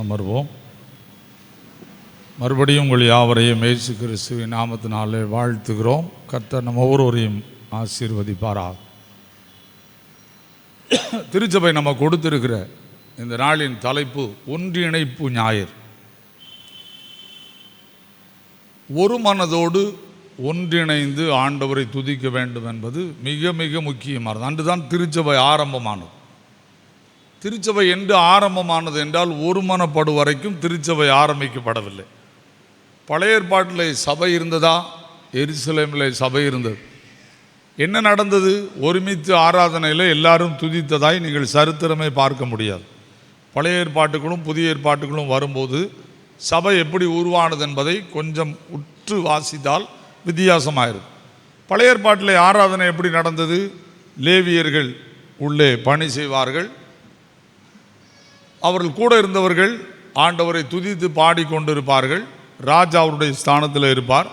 அமர்வோம். மறுபடியும் உங்கள் யாவரையும் இயேசு கிறிஸ்துவின் நாமத்தினாலே வாழ்த்துகிறோம். கர்த்தர் நம்ம ஒவ்வொருவரையும் ஆசீர்வதிப்பாராக. திருச்சபை நம்ம கொடுத்திருக்கிற இந்த நாளின் தலைப்பு ஒன்றிணைப்பு ஞாயிறு. ஒரு மனதோடு ஒன்றிணைந்து ஆண்டவரை துதிக்க வேண்டும் என்பது மிக மிக முக்கியமானது. அன்றுதான் திருச்சபை ஆரம்பமானது. திருச்சபை என்று ஆரம்பமானது என்றால் ஒரு மனப்படு வரைக்கும் திருச்சபை ஆரம்பிக்கப்படவில்லை. பழைய ஏற்பாட்டில் சபை இருந்ததா? எருசலேமில் சபை இருந்தது. என்ன நடந்தது? ஒருமித்து ஆராதனையில் எல்லாரும் துதித்ததாய் நீங்கள் சரித்திரமே பார்க்க முடியாது. பழைய ஏற்பாட்டுகளும் புதிய ஏற்பாட்டுகளும் வரும்போது சபை எப்படி உருவானது என்பதை கொஞ்சம் உற்று வாசித்தால் வித்தியாசமாயிருக்கும். பழைய ஏற்பாட்டில் ஆராதனை எப்படி நடந்தது? லேவியர்கள் உள்ளே பணி செய்வார்கள். அவர்கள் கூட இருந்தவர்கள் ஆண்டவரை துதித்து பாடிக்கொண்டிருப்பார்கள். ராஜா அவருடைய ஸ்தானத்தில் இருப்பார்.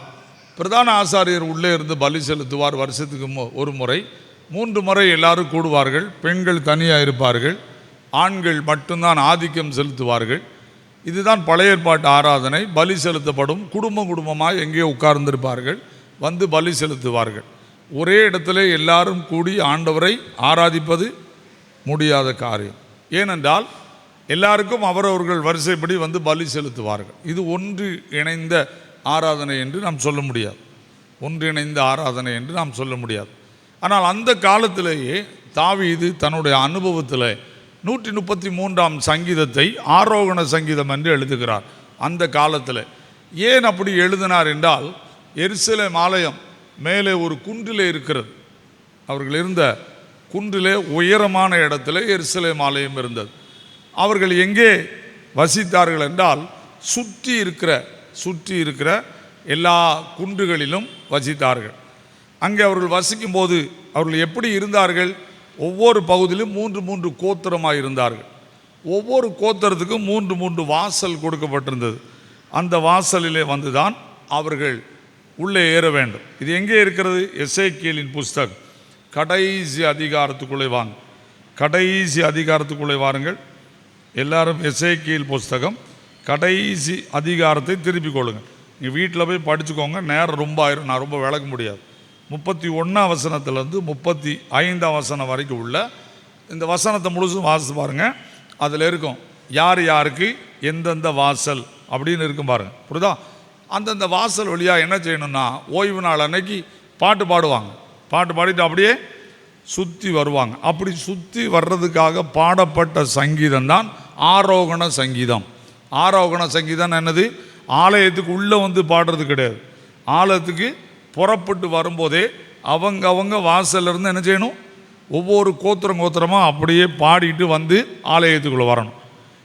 பிரதான ஆசாரியர் உள்ளே இருந்து பலி செலுத்துவார். வருஷத்துக்கு ஒரு முறை, 3 முறை எல்லாரும் கூடுவார்கள். பெண்கள் தனியாக இருப்பார்கள். ஆண்கள் மட்டும்தான் ஆதிக்கம் செலுத்துவார்கள். இதுதான் பழைய ஏற்பாட்டு ஆராதனை. பலி செலுத்தப்படும். குடும்பமாக எங்கேயோ உட்கார்ந்திருப்பார்கள். வந்து பலி செலுத்துவார்கள். ஒரே இடத்துல எல்லாரும் கூடி ஆண்டவரை ஆராதிப்பது முடியாத காரியம். ஏனென்றால் எல்லாருக்கும் அவரவர்கள் வரிசைப்படி வந்து பலி செலுத்துவார்கள். இது ஒன்று இணைந்த ஆராதனை என்று நாம் சொல்ல முடியாது. ஒன்றிணைந்த ஆராதனை என்று நாம் சொல்ல முடியாது. ஆனால் அந்த காலத்திலேயே தாவீது தன்னுடைய அனுபவத்தில் 133ஆம் சங்கீதத்தை ஆரோகண சங்கீதம் என்று எழுதுகிறார். அந்த காலத்தில் ஏன் அப்படி எழுதினார் என்றால், எருசலேம் ஆலயம் மேலே ஒரு குன்றிலே இருக்கிறது. அவர்கள் இருந்த குன்றிலே உயரமான இடத்துல எருசலேம் ஆலயம் இருந்தது. அவர்கள் எங்கே வசித்தார்கள் என்றால், சுற்றி இருக்கிற எல்லா குன்றுகளிலும் வசித்தார்கள். அங்கே அவர்கள் வசிக்கும் போது அவர்கள் எப்படி இருந்தார்கள்? ஒவ்வொரு பகுதியிலும் 3 கோத்திரமாக இருந்தார்கள். ஒவ்வொரு கோத்திரத்துக்கும் 3 வாசல் கொடுக்கப்பட்டிருந்தது. அந்த வாசலிலே வந்துதான் அவர்கள் உள்ளே ஏற வேண்டும். இது எங்கே இருக்கிறது? எசேக்கியேலின் புஸ்தகம் கடைசி அதிகாரத்துக்குள்ளே வாங்க. கடைசி அதிகாரத்துக்குள்ளே வாருங்கள். எல்லாரும் எசேக்கியேல் புஸ்தகம் கடைசி அதிகாரத்தை திருப்பிக் கொள்ளுங்கள். நீங்கள் வீட்டில் போய் படிச்சுக்கோங்க. நேரம் ரொம்ப ஆயிரும், நான் ரொம்ப விளக்க முடியாது. 31ஆம் வசனத்திலேருந்து 35ஆம் வசனம் வரைக்கும் உள்ள இந்த வசனத்தை முழுசும் வாசித்து பாருங்கள். அதில் இருக்கும் யார் யாருக்கு எந்தெந்த வாசல் அப்படின்னு இருக்கும் பாருங்கள். புரியுதா? அந்தந்த வாசல் வழியாக என்ன செய்யணும்னா, ஓய்வு நாள் அன்னைக்கு பாட்டு பாடுவாங்க. பாட்டு பாடிட்டு அப்படியே சுற்றி வருவாங்க. அப்படி சுற்றி வர்றதுக்காக பாடப்பட்ட சங்கீதம் தான் ஆரோகண சங்கீதம். ஆரோகண சங்கீதம் என்னது? ஆலயத்துக்கு உள்ளே வந்து பாடுறது கிடையாது. ஆலயத்துக்கு புறப்பட்டு வரும்போதே அவங்க வாசல்லேருந்து என்ன செய்யணும்? ஒவ்வொரு கோத்திரமாக அப்படியே பாடிட்டு வந்து ஆலயத்துக்குள்ளே வரணும்.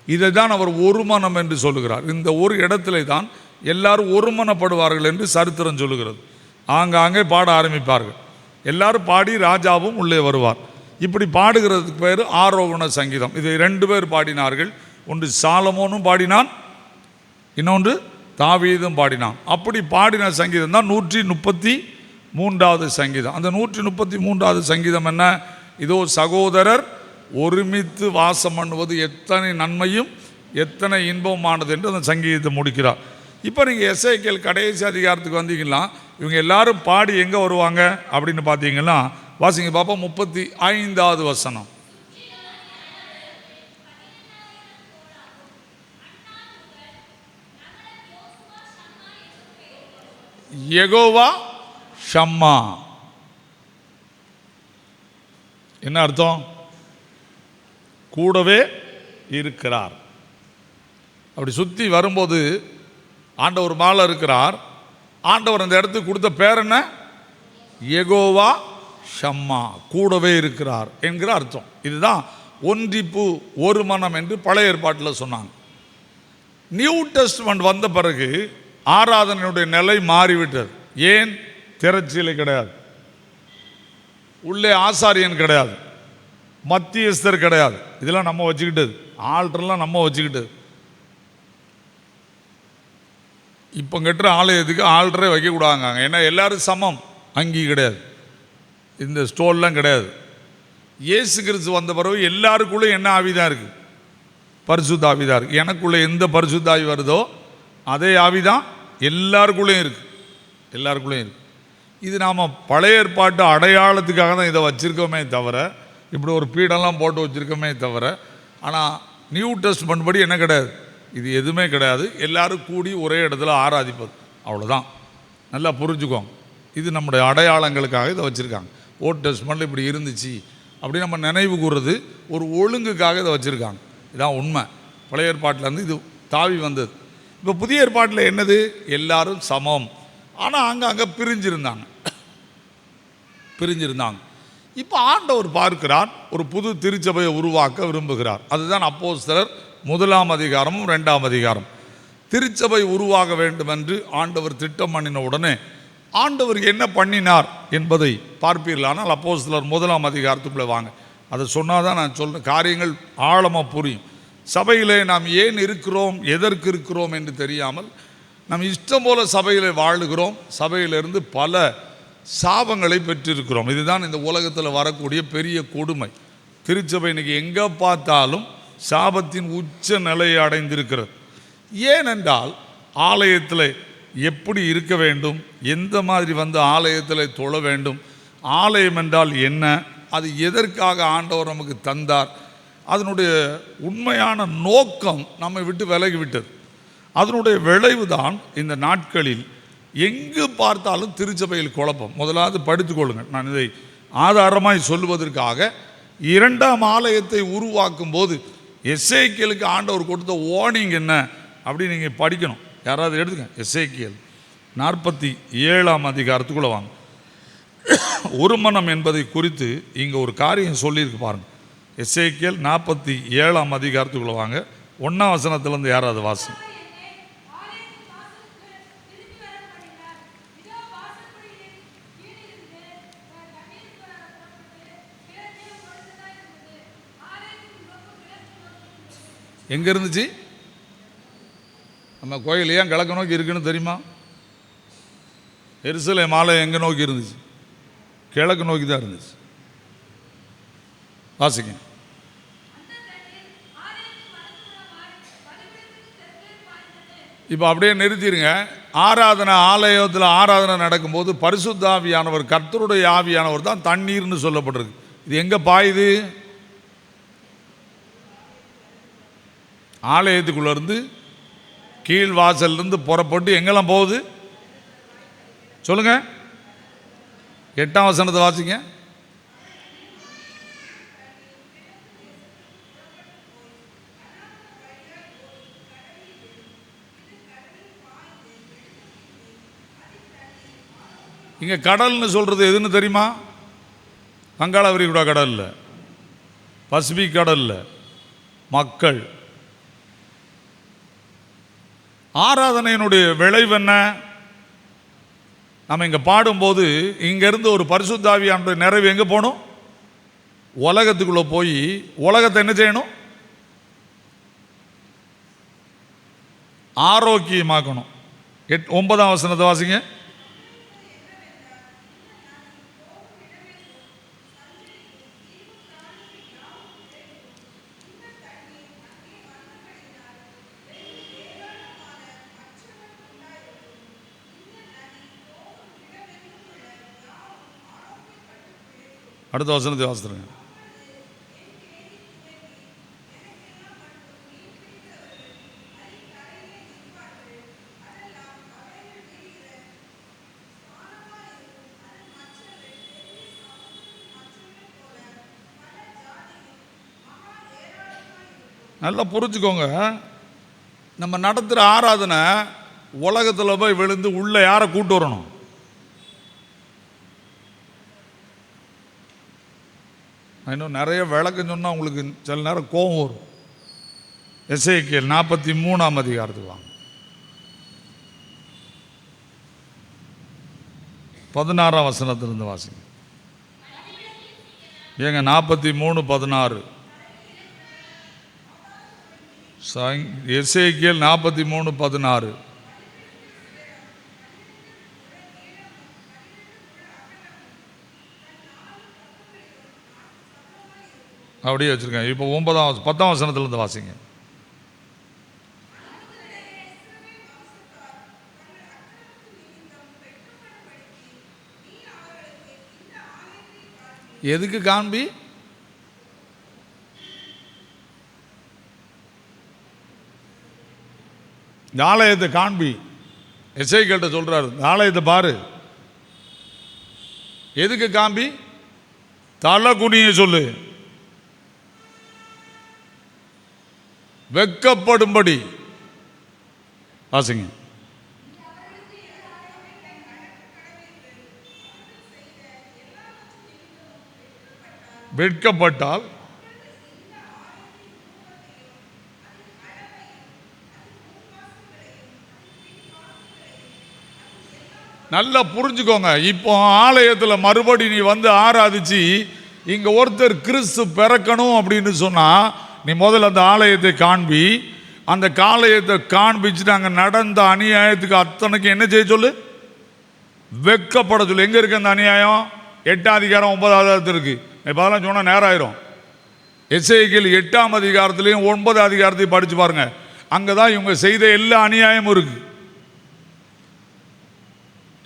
இதை தான் அவர் ஒரு மனம் என்று சொல்லுகிறார். இந்த ஒரு இடத்துல தான் எல்லாரும் ஒருமனப்படுவார்கள் என்று சரித்திரம் சொல்லுகிறது. ஆங்காங்கே பாட ஆரம்பிப்பார்கள். எல்லாரும் பாடி ராஜாவும் உள்ளே வருவார். இப்படி பாடுகிறதுக்கு பேர் ஆரோகண சங்கீதம். இதை 2 பேர் பாடினார்கள். ஒன்று சாலமோனும் பாடினான், இன்னொன்று தாவீதும் பாடினான். அப்படி பாடின சங்கீதம் தான் 133வது சங்கீதம். அந்த 133வது சங்கீதம் என்ன? இதோ சகோதரர் ஒருமித்து வாசம் பண்ணுவது எத்தனை நன்மையும் எத்தனை இன்பமானது என்று அந்த சங்கீதத்தை முடிக்கிறார். இப்போ நீங்கள் எசேக்கியேல் கடைசி அதிகாரத்துக்கு வந்தீங்கன்னா, இவங்க எல்லாரும் பாடி எங்கே வருவாங்க அப்படின்னு பார்த்தீங்கன்னா, வாசிங்க பாப்பா 35வது வசனம். யெகோவா ஷம்மா. என்ன அர்த்தம்? கூடவே இருக்கிறார். அப்படி சுற்றி வரும்போது ஆண்டவர் மேலே இருக்கிறார். ஆண்டவர் அந்த இடத்துக்கு கொடுத்த பேர் என்ன? யெகோவா ஷம்மா, கூடவே இருக்கிறார் என்கிற அர்த்தம். இதுதான் ஒன்றிப்பு ஒரு மனம் என்று பழைய ஏற்பாட்டில் சொன்னாங்க. நியூ டெஸ்ட்மெண்ட் வந்த பிறகு ஆராதனையுடைய நிலை மாறிவிட்டது. ஏன்? திரைச்சீலை கிடையாது, உள்ளே ஆசாரியன் கிடையாது, மத்தியஸ்தர் கிடையாது. இதெல்லாம் நம்ம வச்சுக்கிட்டது. ஆல்டர்லாம் நம்ம வச்சுக்கிட்டது. இப்போ கட்டுற ஆலயத்துக்கு ஆல்டரே வைக்கக்கூடாங்க. ஏன்னா எல்லாரும் சமம். அங்கி கிடையாது, இந்த ஸ்டோல்லாம் கிடையாது. இயேசு கிறிஸ்து வந்த பிறகு எல்லாருக்குள்ளே என்ன ஆவிதான் இருக்குது? பரிசுத்த ஆவி தான் இருக்குது. எனக்குள்ளே எந்த பரிசுத்த ஆவி வருதோ அதே ஆவி தான் எல்லாருக்குள்ளேயும் இருக்குது, எல்லாருக்குள்ளேயும் இருக்குது. இது நாம் பழைய ஏற்பாட்டு அடையாளத்துக்காக தான் இதை வச்சுருக்கோமே தவிர, இப்படி ஒரு பீடெல்லாம் போட்டு வச்சுருக்கோமே தவிர, ஆனால் நியூ டெஸ்ட்மென்ட் படி என்ன கிடையாது, இது எதுவுமே கிடையாது. எல்லாரும் கூடி ஒரே இடத்துல ஆராதிப்பது, அவ்வளோதான். நல்லா புரிஞ்சுக்கோங்க. இது நம்முடைய அடையாளங்களுக்காக இதை வச்சுருக்காங்க. ஓல்ட் டெஸ்ட்மென்ட்ல இப்படி இருந்துச்சு அப்படி நம்ம நினைவு கூறுறது ஒரு ஒழுங்குக்காக இதை வச்சுருக்காங்க. இதான் உண்மை. பழைய ஏற்பாட்டிலேருந்து இது தாவி வந்தது. இப்போ புதிய ஏற்பாட்டில் என்னது, எல்லாரும் சமம். ஆனால் அங்கே பிரிஞ்சிருந்தாங்க. இப்போ ஆண்டவர் பார்க்கிறார், ஒரு புது திருச்சபையை உருவாக்க விரும்புகிறார். அதுதான் அப்போஸ்தலர் 1ஆம் அதிகாரமும் 2ஆம் அதிகாரம். திருச்சபை உருவாக வேண்டும் என்று ஆண்டவர் திட்டம் பண்ணின உடனே ஆண்டவர் என்ன பண்ணினார் என்பதை பார்ப்பீர்கள். ஆனால் அப்போஸ்தலர் 1ஆம் அதிகாரத்துக்குள்ளே வாங்க. அதை சொன்னால் தான் நான் சொல்கிற காரியங்கள் ஆழமாக புரியும். சபையிலே நாம் ஏன் இருக்கிறோம், எதற்கு இருக்கிறோம் என்று தெரியாமல் நாம் இஷ்டம் போல சபையில் வாழுகிறோம். சபையிலிருந்து பல சாபங்களை பெற்றிருக்கிறோம். இதுதான் இந்த உலகத்தில் வரக்கூடிய பெரிய கொடுமை. திருச்சபை இன்னைக்கு எங்கே பார்த்தாலும் சாபத்தின் உச்ச நிலையை அடைந்திருக்கிறது. ஏனென்றால் ஆலயத்தில் எப்படி இருக்க வேண்டும், எந்த மாதிரி வந்து ஆலயத்தில் தொழ வேண்டும், ஆலயம் என்றால் என்ன, அது எதற்காக ஆண்டவர் நமக்கு தந்தார், அதனுடைய உண்மையான நோக்கம் நம்மை விட்டு விலகிவிட்டது. அதனுடைய விளைவு தான் இந்த நாட்களில் எங்கு பார்த்தாலும் திருச்சபையில் குழப்பம். முதலாவது படித்துக்கொள்ளுங்கள். நான் இதை ஆதாரமாய் சொல்லுவதற்காக 2ஆம் ஆலயத்தை உருவாக்கும் போது எசேக்கியேலுக்கு ஆண்டவர் கொடுத்த வார்னிங் என்ன அப்படி நீங்கள் படிக்கணும். யாராவது எடுத்துங்க. எசேக்கியேல் 47ஆம் அதிகாரத்துக்குள்ளே வாங்க. ஒரு மனம் என்பதை குறித்து இங்கே ஒரு காரியம் சொல்லியிருக்கு பாருங்கள். எசேக்கியேல் 47ஆம் அதிகாரத்துக்குள்ளே வாங்க. 1ஆம் வசனத்திலேருந்து யாராவது வாசி. எங்கே இருந்துச்சு? நம்ம கோயில் ஏன் கிழக்கு நோக்கி இருக்குன்னு தெரியுமா? எருசலேம் ஆலயம் எங்கே நோக்கி இருந்துச்சு? கிழக்கு நோக்கி தான் இருந்துச்சு. வாசிங்க. இப்போ அப்படியே நிறுத்திடுங்க. ஆராதனை, ஆலயத்தில் ஆராதனை நடக்கும்போது பரிசுத்த ஆவியானவர், கர்த்தருடைய ஆவியானவர் தான் தண்ணீர்னு சொல்லப்பட்டிருக்கு. இது எங்கே பாயுது? ஆலயத்துக்குள்ளேருந்து கீழ் வாசல்லேருந்து புறப்பட்டு எங்கெல்லாம் போகுது சொல்லுங்க. 8ஆம் வசனத்தை வாசிங்க. இங்கே கடல்னு சொல்கிறது எதுன்னு தெரியுமா? வங்காள விரிகுடா கடல் இல்லை, பசிபிக் கடல் இல்லை, மக்கள். ஆராதனையினுடைய விளைவு என்ன? நம்ம இங்கே பாடும்போது இங்கேருந்து ஒரு பரிசுத்த ஆவியானவருடைய நிறைவு எங்கே போகணும்? உலகத்துக்குள்ளே போய் உலகத்தை என்ன செய்யணும்? ஆரோக்கியமாக்கணும். 9ஆம் வசனத்தை வாசிங்க. அடுத்த வசனத்தை வாசித்துருங்க. நல்லா புரிஞ்சுக்கோங்க. நம்ம நடத்துகிற ஆராதனை உலகத்தில் போய் விழுந்து உள்ளே யாரை கூட்டு வரணும்? இன்னும் நிறைய விளக்கம் சொன்னால் உங்களுக்கு சில நேரம் கோபம் வரும். எசேக்கியேல் 43ஆம் அதிகாரத்துக்கு வாங்க. 16ஆம் வசனத்திலிருந்து வாசிங்க. ஏங்க 43:16. எசேக்கியேல் 43:16. அப்படியே வச்சுருக்கேன். இப்போ 10ஆம் வசனத்திலிருந்து வாசிங்க. எதுக்கு காண்பி? இந்த ஆலயத்தை காண்பி. எசேக்கியேல்ட்ட சொல்றாரு, ஆலயத்தை பாரு. எதுக்கு காண்பி? தலை குனிய சொல்லு, வெட்கப்படும்படி. வாசிங்க. வெட்கப்பட்டால் நல்லா புரிஞ்சுக்கோங்க. இப்போ ஆலயத்தில் மறுபடி நீ வந்து ஆராதிச்சு இங்க ஒருத்தர் கிறிஸ்து பிறக்கணும் அப்படின்னு சொன்னா நீ முதல்ல அந்த ஆலயத்தை காண்பி. அந்த காலயத்தை காண்பிச்சுட்டு அங்கே நடந்த அநியாயத்துக்கு அத்தனைக்கு என்ன செய்ய சொல்லு? வெட்கப்பட சொல்லு. எங்க இருக்கு அந்த அநியாயம்? 8ஆம் அதிகாரம் 9வது இருக்கு. இப்போ அதெல்லாம் சொன்னால் நேரம் ஆயிரும். எசேக்கியேல் 8ஆம் அதிகாரத்திலையும் 9ஆம் அதிகாரத்தையும் படிச்சு பாருங்க. அங்கதான் இவங்க செய்த எல்லா அநியாயமும் இருக்கு.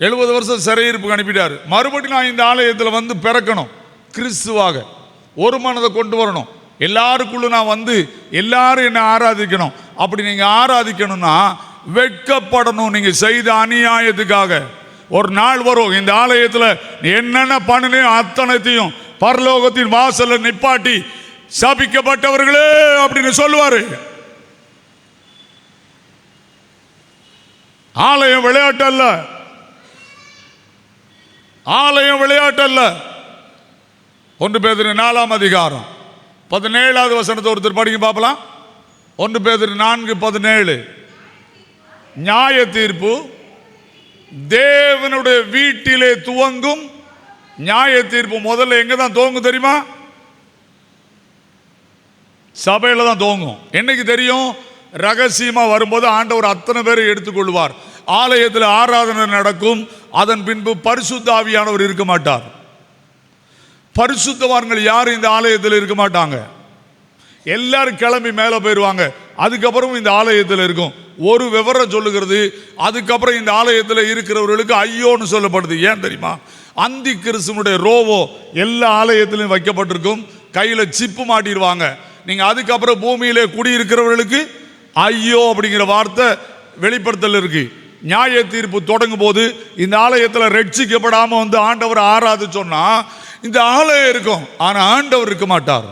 70 வருஷம் சிறையிருப்புக்கு அனுப்பிட்டாரு. மறுபடியும் நான் இந்த ஆலயத்தில் வந்து பிறக்கணும், கிறிஸ்துவாக ஒரு மனதை கொண்டு வரணும், எல்லாருக்குள்ள நான் வந்து எல்லாரும் என்ன ஆராதிக்கணும். அப்படி நீங்க ஆராதிக்கணும்னா வெட்கப்படணும். நீங்க செய்த அநியாயத்துக்காக ஒரு நாள் வரும், இந்த ஆலயத்தில் என்னென்ன பண்ணினே அத்தனைத்தையும் பரலோகத்தின் வாசல்ல நிப்பாட்டி சபிக்கப்பட்டவர்களே அப்படின்னு சொல்லுவாரு. ஆலயம் விளையாட்டு அல்ல, ஆலயம் விளையாட்டு அல்ல. 1 பேதுரு 4ஆம் அதிகாரம் 17வது வசனத்தை ஒருத்தர் படிக்க பார்க்கலாம். 1 பேதுரு 4:17. நியாய தீர்ப்பு தேவனுடைய வீட்டிலே துவங்கும். நியாய தீர்ப்பு முதல்ல எங்க தான் துவங்கும் தெரியுமா? சபையில தான் துவங்கும். என்னைக்கு தெரியும்? ரகசியமா வரும்போது ஆண்டவர் அத்தனை பேரை எடுத்துக்கொள்வார். ஆலயத்தில் ஆராதனை நடக்கும். அதன் பின்பு பரிசுத்த ஆவியானவர் இருக்க மாட்டார். பரிசுத்தவான்கள் யாரும் இந்த ஆலயத்தில் இருக்க மாட்டாங்க. எல்லாரும் கிளம்பி மேலே போயிடுவாங்க. அதுக்கப்புறம் இந்த ஆலயத்தில் இருக்கும். ஒரு விவரம் சொல்லுகிறது, அதுக்கப்புறம் இந்த ஆலயத்தில் இருக்கிறவர்களுக்கு ஐயோன்னு சொல்லப்படுது. ஏன் தெரியுமா? அந்தி கிறிஸ்துவனுடைய ரோவோ எல்லா ஆலயத்திலும் வைக்கப்பட்டிருக்கும். கையில் சிப்பு மாட்டிடுவாங்க. நீங்க அதுக்கப்புறம் பூமியிலே குடியிருக்கிறவர்களுக்கு ஐயோ அப்படிங்கிற வார்த்தை வெளிப்படுத்தல் இருக்கு. நியாய தீர்ப்பு தொடங்கும் போது இந்த ஆலயத்தில் ரட்சிக்கப்படாம வந்து ஆண்டவர் ஆராது சொன்னா இந்த ஆலயம் இருக்கும், ஆனா ஆண்டவர் இருக்க மாட்டார்.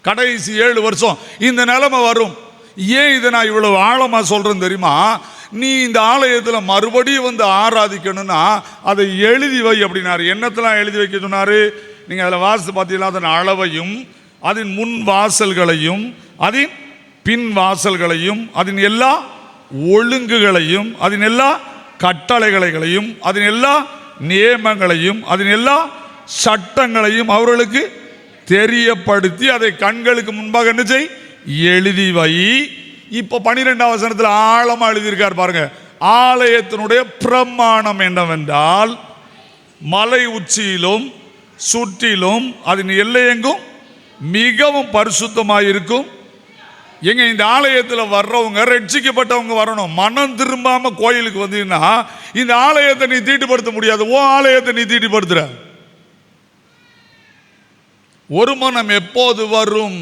கடைசி 7 வருஷம் இந்த நிலைமை வரும். ஏன் இதை நான் இவ்வளவு ஆழமா சொல்றேன் தெரியுமா? நீ இந்த ஆலயத்தில் மறுபடியும் வந்து ஆராதிக்கணும்னா அதை எழுதி வை அப்படின்னாரு. என்னத்தெல்லாம் எழுதி வைக்க சொன்னாரு? நீங்க அதில் வாசித்து பார்த்தீங்கன்னா அதன் அளவையும், அதன் முன் வாசல்களையும், அதன் பின் வாசல்களையும், அதன் எல்லா ஒழுங்குகளையும், அதன் எல்லா கட்டளைகளையும், அதன் எல்லா நியமங்களையும், அதன் எல்லா சட்டங்களையும் அவர்களுக்கு தெரியப்படுத்தி அதை கண்களுக்கு முன்பாக என்ன செய்? எழுதி வை. இப்ப 12ஆம் வசனத்தில் ஆழமா எழுதியிருக்கார் பாருங்க. ஆலயத்தினுடைய பிரமாணம் என்னவென்றால் மலை உச்சியிலும் சுற்றிலும் அதன் எல்லையெங்கும் மிகவும் பரிசுத்தமாயிருக்கும். எங்க இந்த ஆலயத்தில் வர்றவங்க ரட்சிக்கப்பட்டவங்க வரணும். மனம் திரும்பாம கோயிலுக்கு வந்தீங்கன்னா இந்த ஆலயத்தை நீ தீட்டுப்படுத்த முடியாது. ஓ ஆலயத்தை நீ தீட்டுப்படுத்துற. ஒரு மனம் எப்போது வரும்?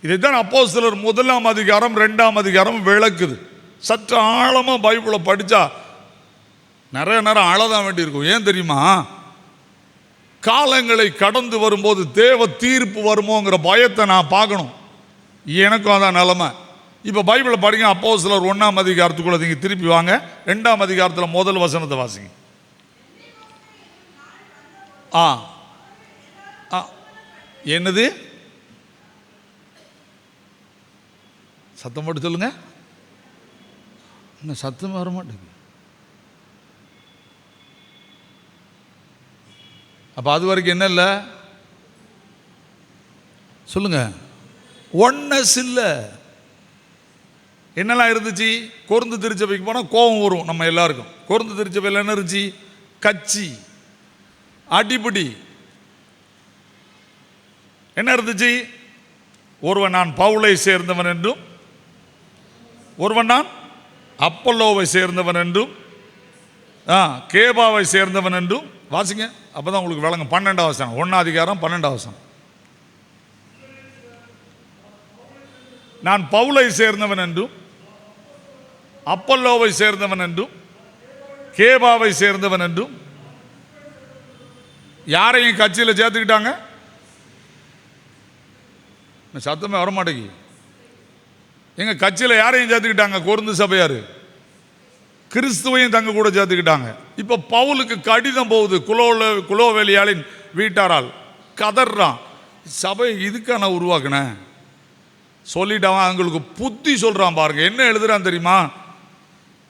இதைத்தான் அப்போஸ்தலர் 1ஆம் அதிகாரம் 2ஆம் அதிகாரம் விளக்குது. சற்று ஆழமா பைபிளை படிச்சா நிறைய நேரம் அழதான் வேண்டி இருக்கும். ஏன் தெரியுமா? காலங்களை கடந்து வரும்போது தேவ தீர்ப்பு வருமோங்கிற பயத்தை நான் பார்க்கணும். எனக்கும் அதான் நிலைமை. இப்போ பைபிளை படிங்க. அப்போஸ்தலர் 1ஆம் அதிகாரத்துக்குள்ள நீங்க திருப்பி வாங்க. 2ஆம் அதிகாரத்தில் முதல் வசனத்தை வாசிங்க. என்னது? சத்தம் போட்டு சொல்லுங்க. இன்னும் சத்தம் வர மாட்டேங்குது. அப்போ அது வரைக்கும் என்ன இல்லை சொல்லுங்க? ஒன்னஸ் இல்லை. என்னெல்லாம் இருந்துச்சு? கொருந்து திருச்சபைக்கு போனால் கோபம் வரும் நம்ம எல்லாருக்கும். கொருந்து திருச்சபையில் என்ன இருந்துச்சு? கட்சி, அடிப்படி. என்ன இருந்துச்சு? ஒருவன் நான் பவுலை சேர்ந்தவன் என்றும், ஒருவன் நான் அப்பல்லோவை சேர்ந்தவன் என்றும், கேபாவை சேர்ந்தவன் என்றும், வாசிங்க, அப்பதான் உங்களுக்கு விளங்கும். 12ஆம் வசனம், 1ஆம் அதிகாரம் 12ஆம் வசனம். நான் பவுலை சேர்ந்தவன் என்றும் அப்பல்லோவை சேர்ந்தவன் என்றும் கேபாவை சேர்ந்தவன் என்றும். யாரையும் கட்சியில் சேர்த்துக்கிட்டாங்க? சத்தமே வரமாட்டேங்கி. எங்க கட்சியில் யாரையும் சேர்த்துக்கிட்டாங்க? கொரிந்து சபையாரு கிறிஸ்துவையும் தங்க கூட சேர்த்துக்கிட்டாங்க. இப்ப பவுலுக்கு கடிதம் போகுது, குலோவேலியாளின் வீட்டாரால். கதறான், சபை இதுக்கான உருவாக்குன சொல்லிட்டான். அவங்களுக்கு புத்தி சொல்றான் பாருங்க. என்ன எழுதுறான் தெரியுமா?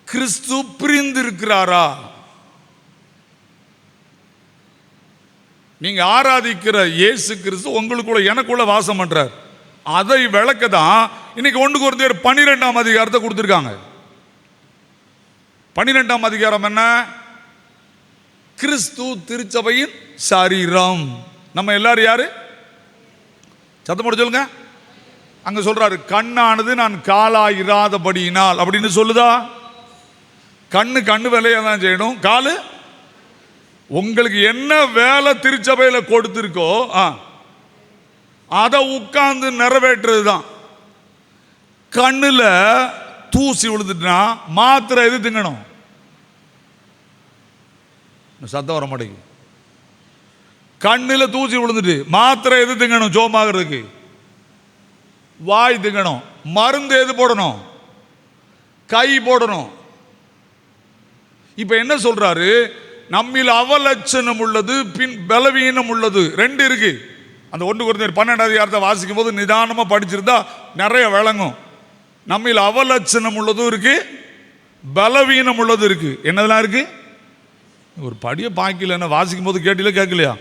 கிறிஸ்து பிரிந்து இருக்கிறாரா? நீங்க ஆராதிக்கிற இயேசு கிறிஸ்து உங்களுக்குள்ள எனக்குள்ள வாசம் பண்றார். அதை விளக்க தான் இன்னைக்கு 1 கொரிந்தியர் 12ஆம் அதிகாரத்தை கொடுத்திருக்காங்க. 12ஆம் அதிகாரம் என்ன? கிறிஸ்து திருச்சபையின் சரீரம். நம்ம எல்லாரும் யாரு? சத்தம் சொல்லுங்க. அங்க சொல்றாரு, கண்ணானது நான் காலாயிராதபடியினால் அப்படின்னு சொல்லுதா? கண்ணு வேலையை தான் செய்யணும். காலு உங்களுக்கு என்ன வேலை திருச்சபையில கொடுத்திருக்கோ அதை உட்கார்ந்து நிறைவேற்றுறது தான். கண்ணுல தூசி விழுந்துட்டுனா மாத்திரை எது திங்கணும்? சத்தம் வர மாட்டேங்குது. கண்ணுல தூசி விழுந்துட்டு மாத்திரை எது திங்கணும்? ஜோமாகிறதுக்கு வாய் திங்கணும். மருந்து எது போடணும்? கை போடணும். இப்ப என்ன சொல்றாரு? நம்மில் அவலட்சணம் உள்ளது, பின் பலவீனம் உள்ளது, 2 இருக்கு. அந்த 1 கொரிந்தியர் 12ஆம் அதிகாரத்தை வாசிக்கும் போது நிதானமா படிச்சிருந்தா நிறைய விளங்கும். நம்மில் அவலட்சணம் உள்ளதும் இருக்கு, பலவீனம் உள்ளது இருக்கு. என்னதெல்லாம் இருக்கு? ஒரு படிய பாக்கல, என்ன வாசிக்கும் போது கேட்டில கேட்கலையா?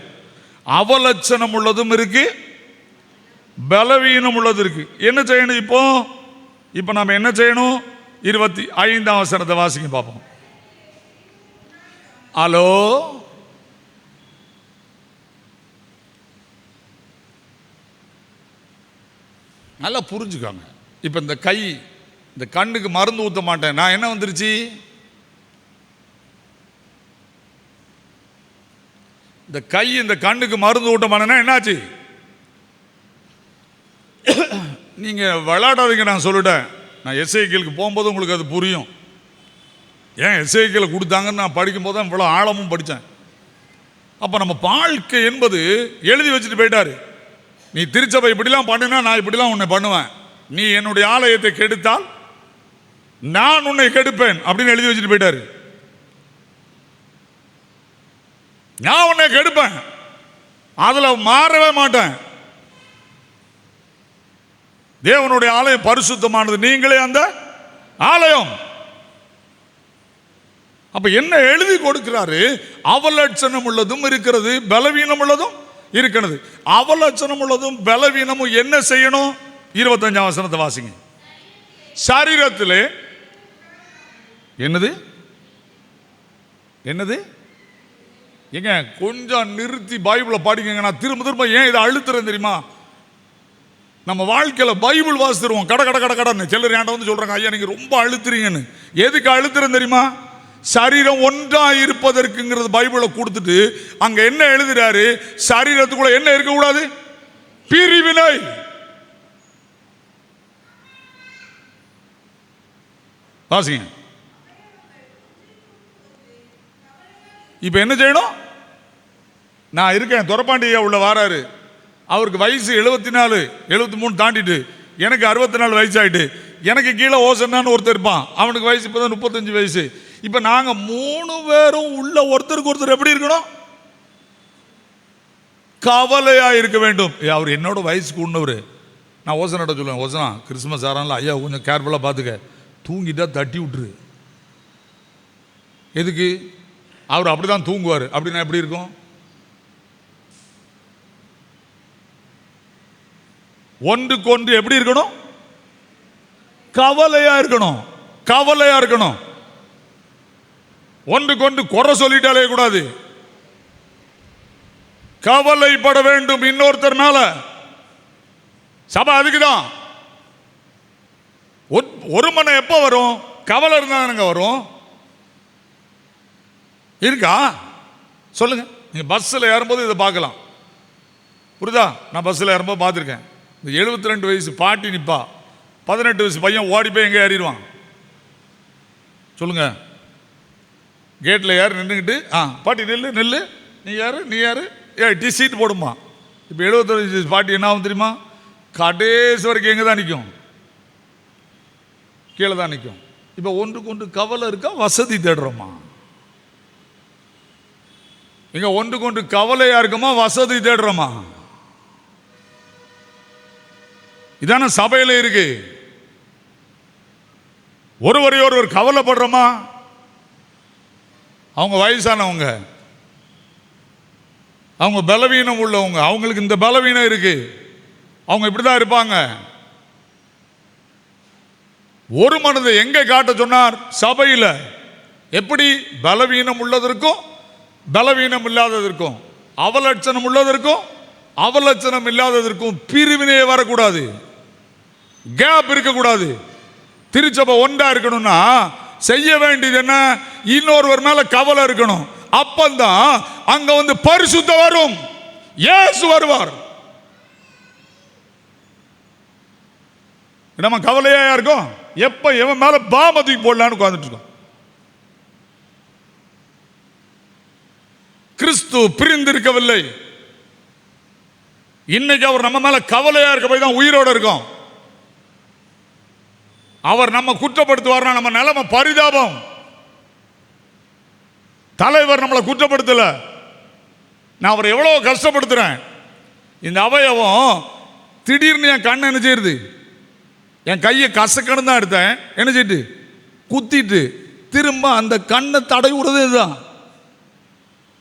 அவலட்சணம் உள்ளதும் இருக்கு, பலவீனம் உள்ளது இருக்கு. என்ன செய்யணும்? இப்போ நம்ம என்ன செய்யணும்? 25ஆம் வசனத்தை வாசிக்க பார்ப்போம். ஹலோ, நல்லா புரிஞ்சுக்காங்க. இப்ப இந்த கை, இந்த கண்ணுக்கு மருந்து ஊத்த மாட்டேன் நான், என்ன வந்துருச்சு? இந்த கை இந்த கண்ணுக்கு மருந்து ஊட்ட மாட்டேன்னா என்னாச்சு? நீங்க விளையாடாதீங்க, நான் சொல்லிட்டேன். நான் எஸ்ஐக்கியலுக்கு போகும்போது உங்களுக்கு அது புரியும். ஏன் எஸ்ஐக்கியலை கொடுத்தாங்கன்னு நான் படிக்கும் போது தான் இவ்வளோ ஆழமும் படித்தேன். அப்போ நம்ம வாழ்க்கை என்பது எழுதி வச்சுட்டு போயிட்டாரு. நீ திருச்சபை இப்படிலாம் பண்ணினா நான் இப்படிலாம் உன்னை பண்ணுவேன், நீ என்னுடைய ஆலயத்தை கெடுத்தால் நான் உன்னை கெடுப்பேன் அப்படின்னு எழுதி வச்சுட்டு போயிட்டாரு. நான் உன்னை கெடுப்பேன், அதுல மாறவே மாட்டேன். தேவனுடைய ஆலயம் பரிசுத்தமானது, நீங்களே அந்த ஆலயம். அப்ப என்ன எழுதி கொடுக்கிறாரு? அவலட்சணம் உள்ளதும் இருக்கிறது, பலவீனம் உள்ளதும் இருக்கிறது. அவலட்சணம் உள்ளதும் பலவீனமும் என்ன செய்யணும்? 25ஆம் வசனத்தை வாசிங்க. சரீரத்திலே என்னது என்னது எங்க கொஞ்சம் நிறுத்தி பைபிளை படிக்கங்க. நான் திரும்ப திரும்ப ஏன் இதை அழுத்துறேன் தெரியுமா? நம்ம வாழ்க்கையில பைபிள் வாசித்துருவோம் கட கட கட கடன்னு. சிலர் ஏன்டா வந்து சொல்றாங்க, ஐயா நீங்க ரொம்ப அழுத்துறீங்கன்னு. எதுக்கு அழுத்துறேன் தெரியுமா? சரீரம் ஒன்றா இருப்பதற்குங்கிறது பைபிளை கொடுத்துட்டு அங்க என்ன எழுதுறாரு? சரீரத்துக்குள்ள என்ன இருக்கக்கூடாது? பிரிவினை. வாசிங்க. இப்ப என்ன செய்யணும்? நான் இருக்கேன், துரப்பாண்டியா உள்ள வாராரு, அவருக்கு வயசு 74 73 தாண்டிட்டு, எனக்கு 64 வயசு ஆயிட்டு. எனக்கு கீழே ஓசன்னான்னு ஒருத்தர் இருப்பான், அவனுக்கு வயசு இப்பதான் 35 வயசு. இப்ப நாங்க 3 பேரும் உள்ள ஒருத்தருக்கு ஒருத்தர் எப்படி இருக்கணும்? கவலையா இருக்க வேண்டும். அவர் என்னோட வயசுக்கு உண்ணவரு. நான் ஓசனாட்ட சொல்லுவேன், ஓசனா கிறிஸ்துமஸ் ஆறான்ல, ஐயா கொஞ்சம் கேர்ஃபுல்லா பாத்துக்க, தூங்கிட்டா தட்டி விட்டுரு. எதுக்கு? அவர் அப்படிதான் தூங்குவார். அப்படின்னா எப்படி இருக்கும்? ஒன்றுக்கு ஒன்று எப்படி இருக்கணும்? கவலையா இருக்கணும், கவலையா இருக்கணும். ஒன்றுக்கு ஒன்று குறை சொல்லிட்டாலே கூடாது. கவலைப்பட வேண்டும் இன்னொருத்தர்னால. சபை அதுக்குதான். ஒரு மனை எப்ப வரும்? கவலை இருந்தாங்க வரும். இருக்கா? சொல்லுங்க. நீங்க பஸ்ஸில் ஏறும்போது இதை பார்க்கலாம். புரியுதா? நான் பஸ்ஸில் ஏறும்போது பார்த்துருக்கேன். இந்த 72 வயசு பாட்டி நிப்பா, 18 வயசு பையன் ஓடி போய் எங்கே ஏறிடுவான் சொல்லுங்க. கேட்டில் ஏறு நின்றுக்கிட்டு, பாட்டி நெல்லு நெல்லு, நீ யாரு சீட் போடுமா. இப்போ 71 வயசு பாட்டி என்ன ஆகும் தெரியுமா? கடைசி வரைக்கும் எங்கே தான் நிற்கும்? கீழே தான் நிற்கும். இப்போ ஒன்றுக்கு ஒன்று கவலை இருக்கா, வசதி தேடுறோமா? இங்க ஒன்றுக்கு ஒன்று கவலையா இருக்குமா, வசதி தேடுறோமா? இதான சபையில இருக்கு. ஒருவர் கவலைப்படுறோமா? அவங்க வயசானவங்க, அவங்க பலவீனம் உள்ளவங்க, அவங்களுக்கு இந்த பலவீனம் இருக்கு, அவங்க இப்படிதான் இருப்பாங்க. ஒரு மனதை எங்க காட்ட சொன்னார்? சபையில. எப்படி? பலவீனம் உள்ளதற்கும் பலவீனம் இல்லாததற்கும், அவலட்சணம் உள்ளதற்கும் அவலட்சணம் இல்லாததற்கும் பிரிவினையே வரக்கூடாது, கேப் இருக்கக்கூடாது. திருச்சபை ஒன்றா இருக்கணும்னா செய்ய வேண்டியது என்ன? இன்னொருவர் மேல கவலை இருக்கணும். அப்பந்தான் அங்க வந்து பரிசுத்த வரும், இயேசு வருவார். நம்ம கவலையா இருக்கும், எப்ப எவன் மேல பாமதிக்கு போடலான்னு உட்கார்ந்துட்டு இருக்கோம். கிறிஸ்து பிரிந்திருக்கவில்லை. இன்னைக்கு அவர் நம்ம மேல கவலையா இருக்க போய் தான் உயிரோட இருக்கும். அவர் நம்ம குற்றப்படுத்துவார், நம்ம நிலைமை பரிதாபம். தலைவர் நம்மளை குற்றப்படுத்தல, நான் அவரை எவ்வளவு கஷ்டப்படுத்துறேன். இந்த அவயவம் திடீர்னு என் கண்ணை என்ன செய்யுது, என் கையை கசக்கணும் தான் எடுத்தேன், என்ன செய்யிட்டு குத்திட்டு திரும்ப அந்த கண்ணை தடை விடுறது இதுதான்,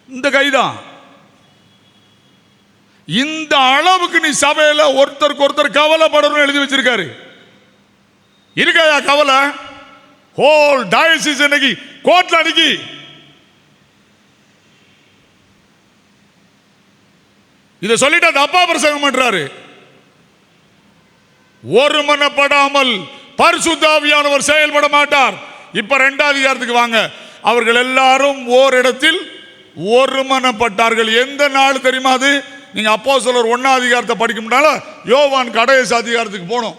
இந்த கைதான். இந்த அளவுக்கு நீ சபையில ஒருத்தருக்கு ஒருத்தர் கவலைப்படணும் எழுதி வச்சிருக்காரு. இருக்கையா கவலை? ஹோல் டயசிஸ் இன்னைக்கு கோர்ட்ல அன்னைக்கு இதை சொல்லிட்டு அந்த அப்பா பிரசங்கம் பண்றாரு. ஒருமனப்படாமல் பரிசுத்த ஆவியானவர் செயல்பட மாட்டார். இப்ப 2வது அதிகாரத்துக்கு வாங்க. அவர்கள் எல்லாரும் ஓரிடத்தில் ஒருமனப்பட்டார்கள். எந்த நாள் தெரியுமா அது? நீங்க அப்போஸ்தலர் 1ஆம் அதிகாரத்தை படிக்கும்னால யோவான் கடைசி அதிகாரத்துக்கு போகணும்.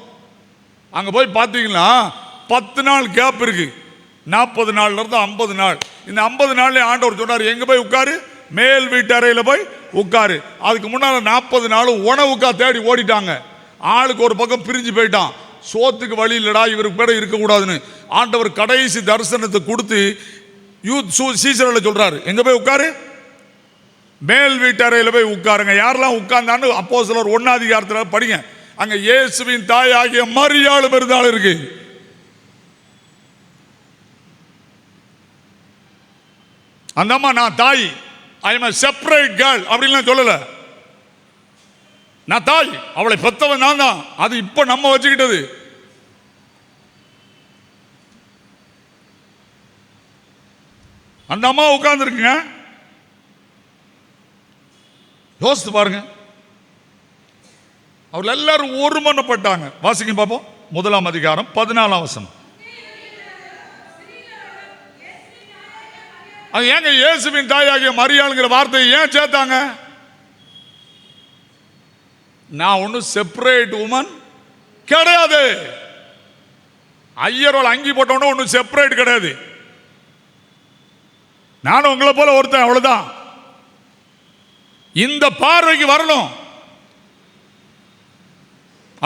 அங்க போய் பார்த்தீங்கன்னா 10 நாள் கேப் இருக்கு. 40 நாள்ல இருந்து 50 நாள். இந்த 50 நாள்ல ஆண்டவர் சொன்னார், எங்க போய் உட்காரு? மேல் வீட்டு அறையில போய் உட்காரு. அதுக்கு முன்னால 40 நாளும் உணவுக்கா தேடி ஓடிட்டாங்க. ஆளுக்கு ஒரு பக்கம் பிரிஞ்சு போயிட்டான். சோத்துக்கு வழி இல்லடா, இவருக்கு பேட இருக்கக்கூடாதுன்னு ஆண்டவர் கடைசி தரிசனத்தை கொடுத்து சீசரில் சொல்றாரு, எங்க போய் உட்காரு? மேல் வீட்டறையில் போய் உட்காருங்க. யாரெல்லாம் உட்கார்ந்தான்னு அப்போஸ்தலர் 1ஆம் அதிகாரத்தில் படிங்க. அங்க இயேசுவின் தாய் ஆகிய மரியாள் பெருந்தாள் இருக்கு. அந்த அம்மா நான் தாய், I am a separate girl அப்படின்லாம் சொல்லல. நான் தாய், அவளை பெத்தவன் நான் தான். அது இப்ப நம்ம வச்சுக்கிட்டது. அந்த அம்மா உட்கார்ந்து இருக்குங்க. யோசித்து பாருங்க. அவர்கள் எல்லாரும் ஒருமனப்பட்டாங்க. வாசிக்க பார்ப்போம். 1ஆம் அதிகாரம் 14ஆம் வசனம். அது ஏங்க இயேசுவின் தாயாகிய மரியாளுங்கிற வார்த்தையை ஏன் சேர்த்தாங்க? நான் ஒன்னும் செப்பரேட் உமன் கிடையாது. ஐயரோட அங்கி போட்டவன ஒன்னும் செப்பரேட் கிடையாது. நானும் உங்களை போல ஒருத்தன், அவ்வளவுதான். இந்த பார்வைக்கு வரணும்.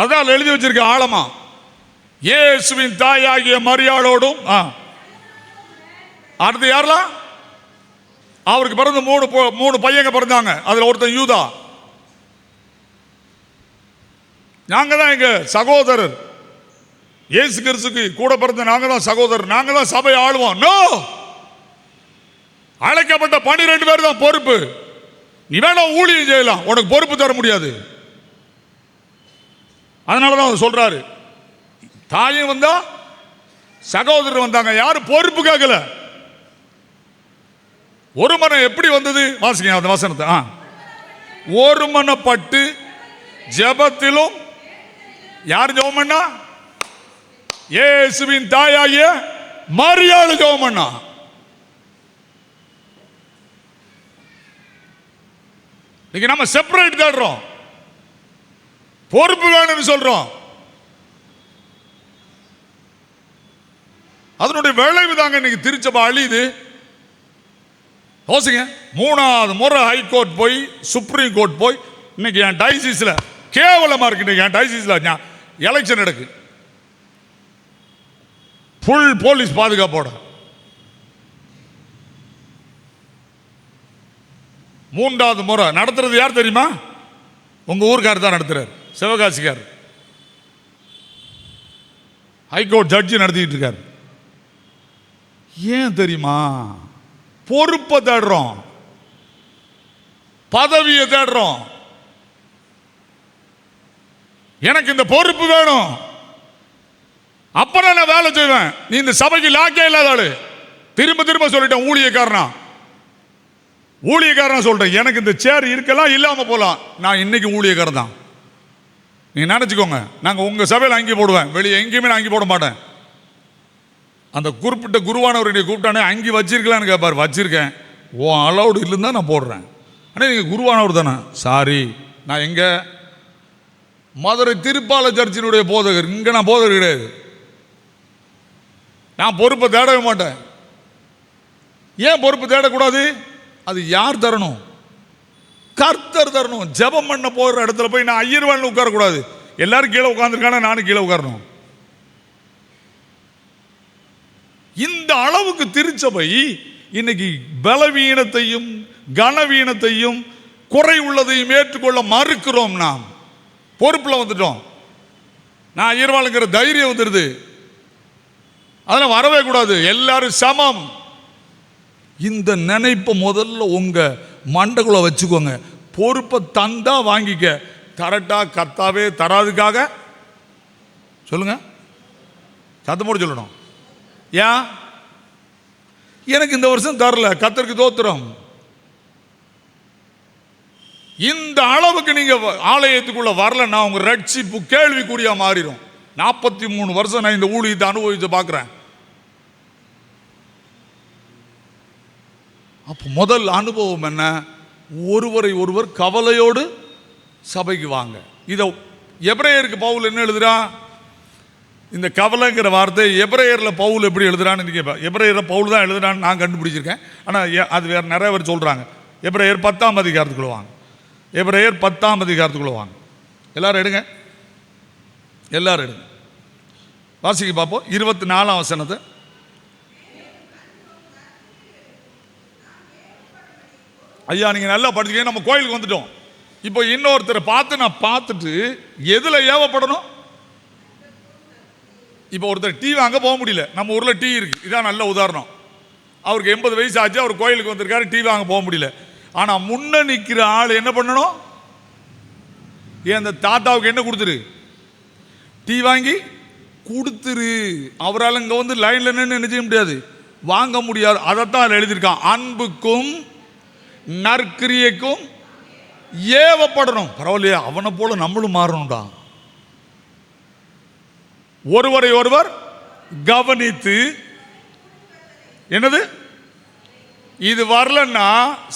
அதான் எழுதி வச்சிருக்க ஆழமா. இயேசுவின் தாயாகிய மரியாளோடும் அடுத்து யாரெல்லாம்? அவருக்கு பிறந்த மூணு பையங்க பிறந்தாங்க. அதுல ஒருத்தன் யூதா. நாங்க தான் எங்க சகோதரர். இயேசு கிறிஸ்துக்கு கூட பிறந்த நாங்க தான் சகோதரர். நாங்க தான் சபையை ஆளுவோம். நோ, அழைக்கப்பட்ட 12 பேர் தான் பொறுப்பு. நீ வேணா ஊழியம் செய்யலாம், உனக்கு பொறுப்பு தர முடியாது. அதனாலதான் சொல்றாரு, தாயும் வந்தா சகோதரர் வந்தாங்க, யாரும் பொறுப்பு கேட்கல. ஒரு மனம் எப்படி வந்தது? வாசிங்க அந்த வசனத்தை. ஒருமனப்பட்டு ஜெபத்திலும், யார் ஜெபம் பண்ணா? இயேசுவின் தாயாகிய மரியாள் ஜெபம் பண்ணா. இன்னைக்கு நம்ம செப்பரேட் தேடுறோம், பொறுப்பு வேணும்னு சொல்றோம். அதனுடைய விளைவு தாங்க இன்னைக்கு திருச்சபை அழியுது. யோசிங்க, 3வது முறை ஹைகோர்ட் போய் சுப்ரீம் கோர்ட் போய் இன்னைக்கு என் டைசிஸ்ல கேவலமா இருக்கு. இன்னைக்கு என் டைசிஸ்ல எலெக்ஷன் நடக்கு, ஃபுல் போலீஸ் பாதுகாப்போட. 3வது முறை நடத்துறது யார் தெரியுமா? உங்க ஊருக்காரர் தான் நடத்துறாரு, சிவகாசிக்கார். ஹைகோர்ட் ஜட்ஜி நடத்திட்டு இருக்காரு. ஏன் தெரியுமா? பொறுப்பை தேடுறோம், பதவியை தேடுறோம். எனக்கு இந்த பொறுப்பு வேணும், அப்பதான் நான் வேலை செய்வேன். நீ இந்த சபைக்கு லாக்கே இல்லாத ஆளு. திரும்ப திரும்ப சொல்லிட்டேன், ஊழியக்காரன் சொல்றேன். எனக்கு இந்த சேர் இருக்கலாம், இல்லாம போலாம். நான் இன்னைக்கு ஊழியக்காரன் தான். நீங்க நினைச்சுக்கோங்க, நாங்க உங்க சபையில் அங்கி போடுவேன், வெளியே எங்கேயுமே நான் அங்கி போட மாட்டேன். அந்த குறிப்பிட்ட குருவானவருடைய கூப்பிட்டானே அங்கி வச்சிருக்கலான்னு கேட்பாரு. வச்சிருக்கேன், ஓ அலௌடு இல்லைன்னு தான் நான் போடுறேன். ஆனால் நீங்கள் குருவானவர் தானே? சாரி, நான் எங்க மதுரை திருப்பால சர்ச்சினுடைய போதகர், இங்கே நான் போதகர் கிடையாது. நான் பொறுப்பை தேடவே மாட்டேன். ஏன் பொறுப்பு தேடக்கூடாது? அது யார் தரணும்? கர்த்தர் தரணும். ஜெபம் பண்ண போகிற இடத்துல போய் நான் ஐயர்வான்னு உட்காரக்கூடாது. எல்லாரும் கீழே உட்காந்துருக்கான நானும் கீழே உட்காரணும். இந்த அளவுக்கு திருச்சபை இன்னைக்கு பலவீனத்தையும் கனவீனத்தையும் குறை உள்ளதையும் ஏற்றுக்கொள்ள மறுக்கிறோம். நாம் பொறுப்புல வந்துட்டோம். நான் ஐயர்வாளுங்கிற தைரியம் வந்துடுது. அதெல்லாம் வரவே கூடாது. எல்லாரும் சமம். இந்த நினைப்பை முதல்ல உங்க மண்டைக்குள்ள வச்சுக்கோங்க. பொறுப்பை தந்தா வாங்கிக்க, கரெக்டா கர்த்தாவே தராதுக்காக சொல்லுங்க, சத்தமோடு சொல்லணும். ஏன் எனக்கு இந்த வருஷம் தரல, கர்த்தருக்கு தோத்திரம். இந்த அளவுக்கு நீங்க ஆலயத்துக்குள்ள வரலன்னா உங்க ரட்சிப்பு கேள்விக்குறியா மாறிடும். 43 வருஷம் நான் இந்த ஊழியத்தை அனுபவித்து பார்க்கிறேன். அப்போ முதல் அனுபவம் என்ன? ஒருவரை ஒருவர் கவலையோடு சபைக்கு வாங்க. இதை எபிரேயருக்கு பவுல் என்ன எழுதுறா? இந்த கவலைங்கிற வார்த்தை எபிரேயரில் பவுல் எப்படி எழுதுறான்னு கேட்பேன். எபிரேயரில் பவுல் தான் எழுதுறான்னு நான் கண்டுபிடிச்சிருக்கேன். ஆனால் அது வேறு நிறைய பேர் சொல்கிறாங்க. எபிரேயர் 10ஆம் அதிகாரத்துக்குள்ள வாங்க. எபிரேயர் 10ஆம் அதிகாரத்துக்குள்ள வாங்க. எல்லாரும் எடுங்க, எல்லாரும் எடுங்க, வாசிக்க பார்ப்போம். 24ஆம் வசனத்தை. ஐயா நீங்கள் நல்லா படிச்சுக்க. நம்ம கோயிலுக்கு வந்துட்டோம். இப்போ இன்னொருத்தரை நான் பார்த்துட்டு எதில் ஏவப்படணும்? இப்போ ஒருத்தர் டீ வாங்க போக முடியல. நம்ம ஊரில் டீ இருக்கு, இதான் நல்ல உதாரணம். அவருக்கு 80 வயசு ஆச்சு, அவர் கோயிலுக்கு வந்திருக்காரு, டீ வாங்க போக முடியல. ஆனால் முன்ன நிற்கிற ஆள் என்ன பண்ணணும்? ஏன் அந்த தாத்தாவுக்கு என்ன கொடுத்துரு? டீ வாங்கி கொடுத்துரு. அவரால் இங்கே வந்து லைனில் நின்று என்ன செய்ய முடியாது, வாங்க முடியாது. அதைத்தான் எழுதியிருக்கான். அன்புக்கும் நற்கிரியைக்கும் ஏவப்படணும். பரவாயில்லையா, அவனை போல நம்மளும் மாறணும்டா. ஒருவரை ஒருவர் கவனித்து, என்னது இது வரலன்னா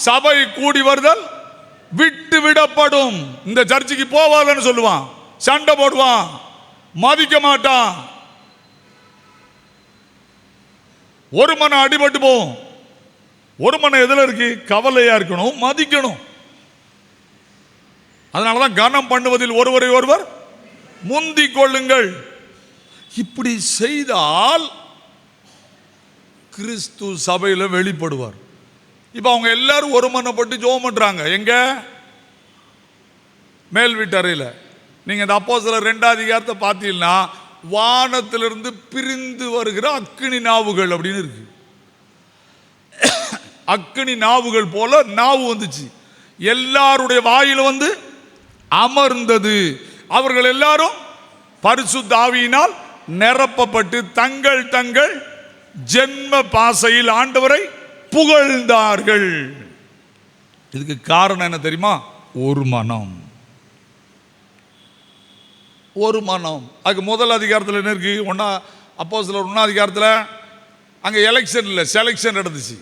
சபை கூடி வருதல் விட்டு விடப்படும். இந்த சர்ச்சுக்கு போவாதன்னு சொல்லுவான், சண்டை போடுவான், மதிக்க மாட்டான். ஒரு மனம் அடிபட்டு போகும். ஒரு மனம் எதுல இருக்கு? கவலையா இருக்கணும், மதிக்கணும். அதனாலதான் கனம் பண்ணுவதில் ஒருவரை ஒருவர் முந்திக் கொள்ளுங்கள். இப்படி செய்தால் கிறிஸ்து சபையில் வெளிப்படுவார். இப்ப அவங்க எல்லாரும் ஒரு மனப்பட்டு ஜெபம் பண்றாங்க. எங்க? மேல் வீட்டறையில். நீங்க இந்த அப்போஸ்தலர் 2ஆம் அதிகாரத்தை பார்த்தீங்கன்னா வானத்திலிருந்து பிரிந்து வருகிற அக்கினி நாவுகள் அப்படின்னு இருக்கு. அக்கினி நாவுகள் போல நாவு வந்துச்சு, எல்லாருடைய வாயில வந்து அமர்ந்தது. அவர்கள் எல்லாரும் பரிசுத்த ஆவியினால் நிரப்பப்பட்டு தங்கள் தங்கள் ஜென்ம பாசையில் ஆண்டவரை புகழ்ந்தார்கள். இதுக்கு காரணம் என்ன தெரியுமா? ஒரு மனம், ஒரு மனம். அதுக்கு முதல் அதிகாரத்தில் என்ன இருக்கு? அப்போஸ்தலர் 1ஆம் அதிகாரத்தில் அங்கே எலெக்ஷன் இல்லை, செலெக்ஷன் நடந்துச்சு.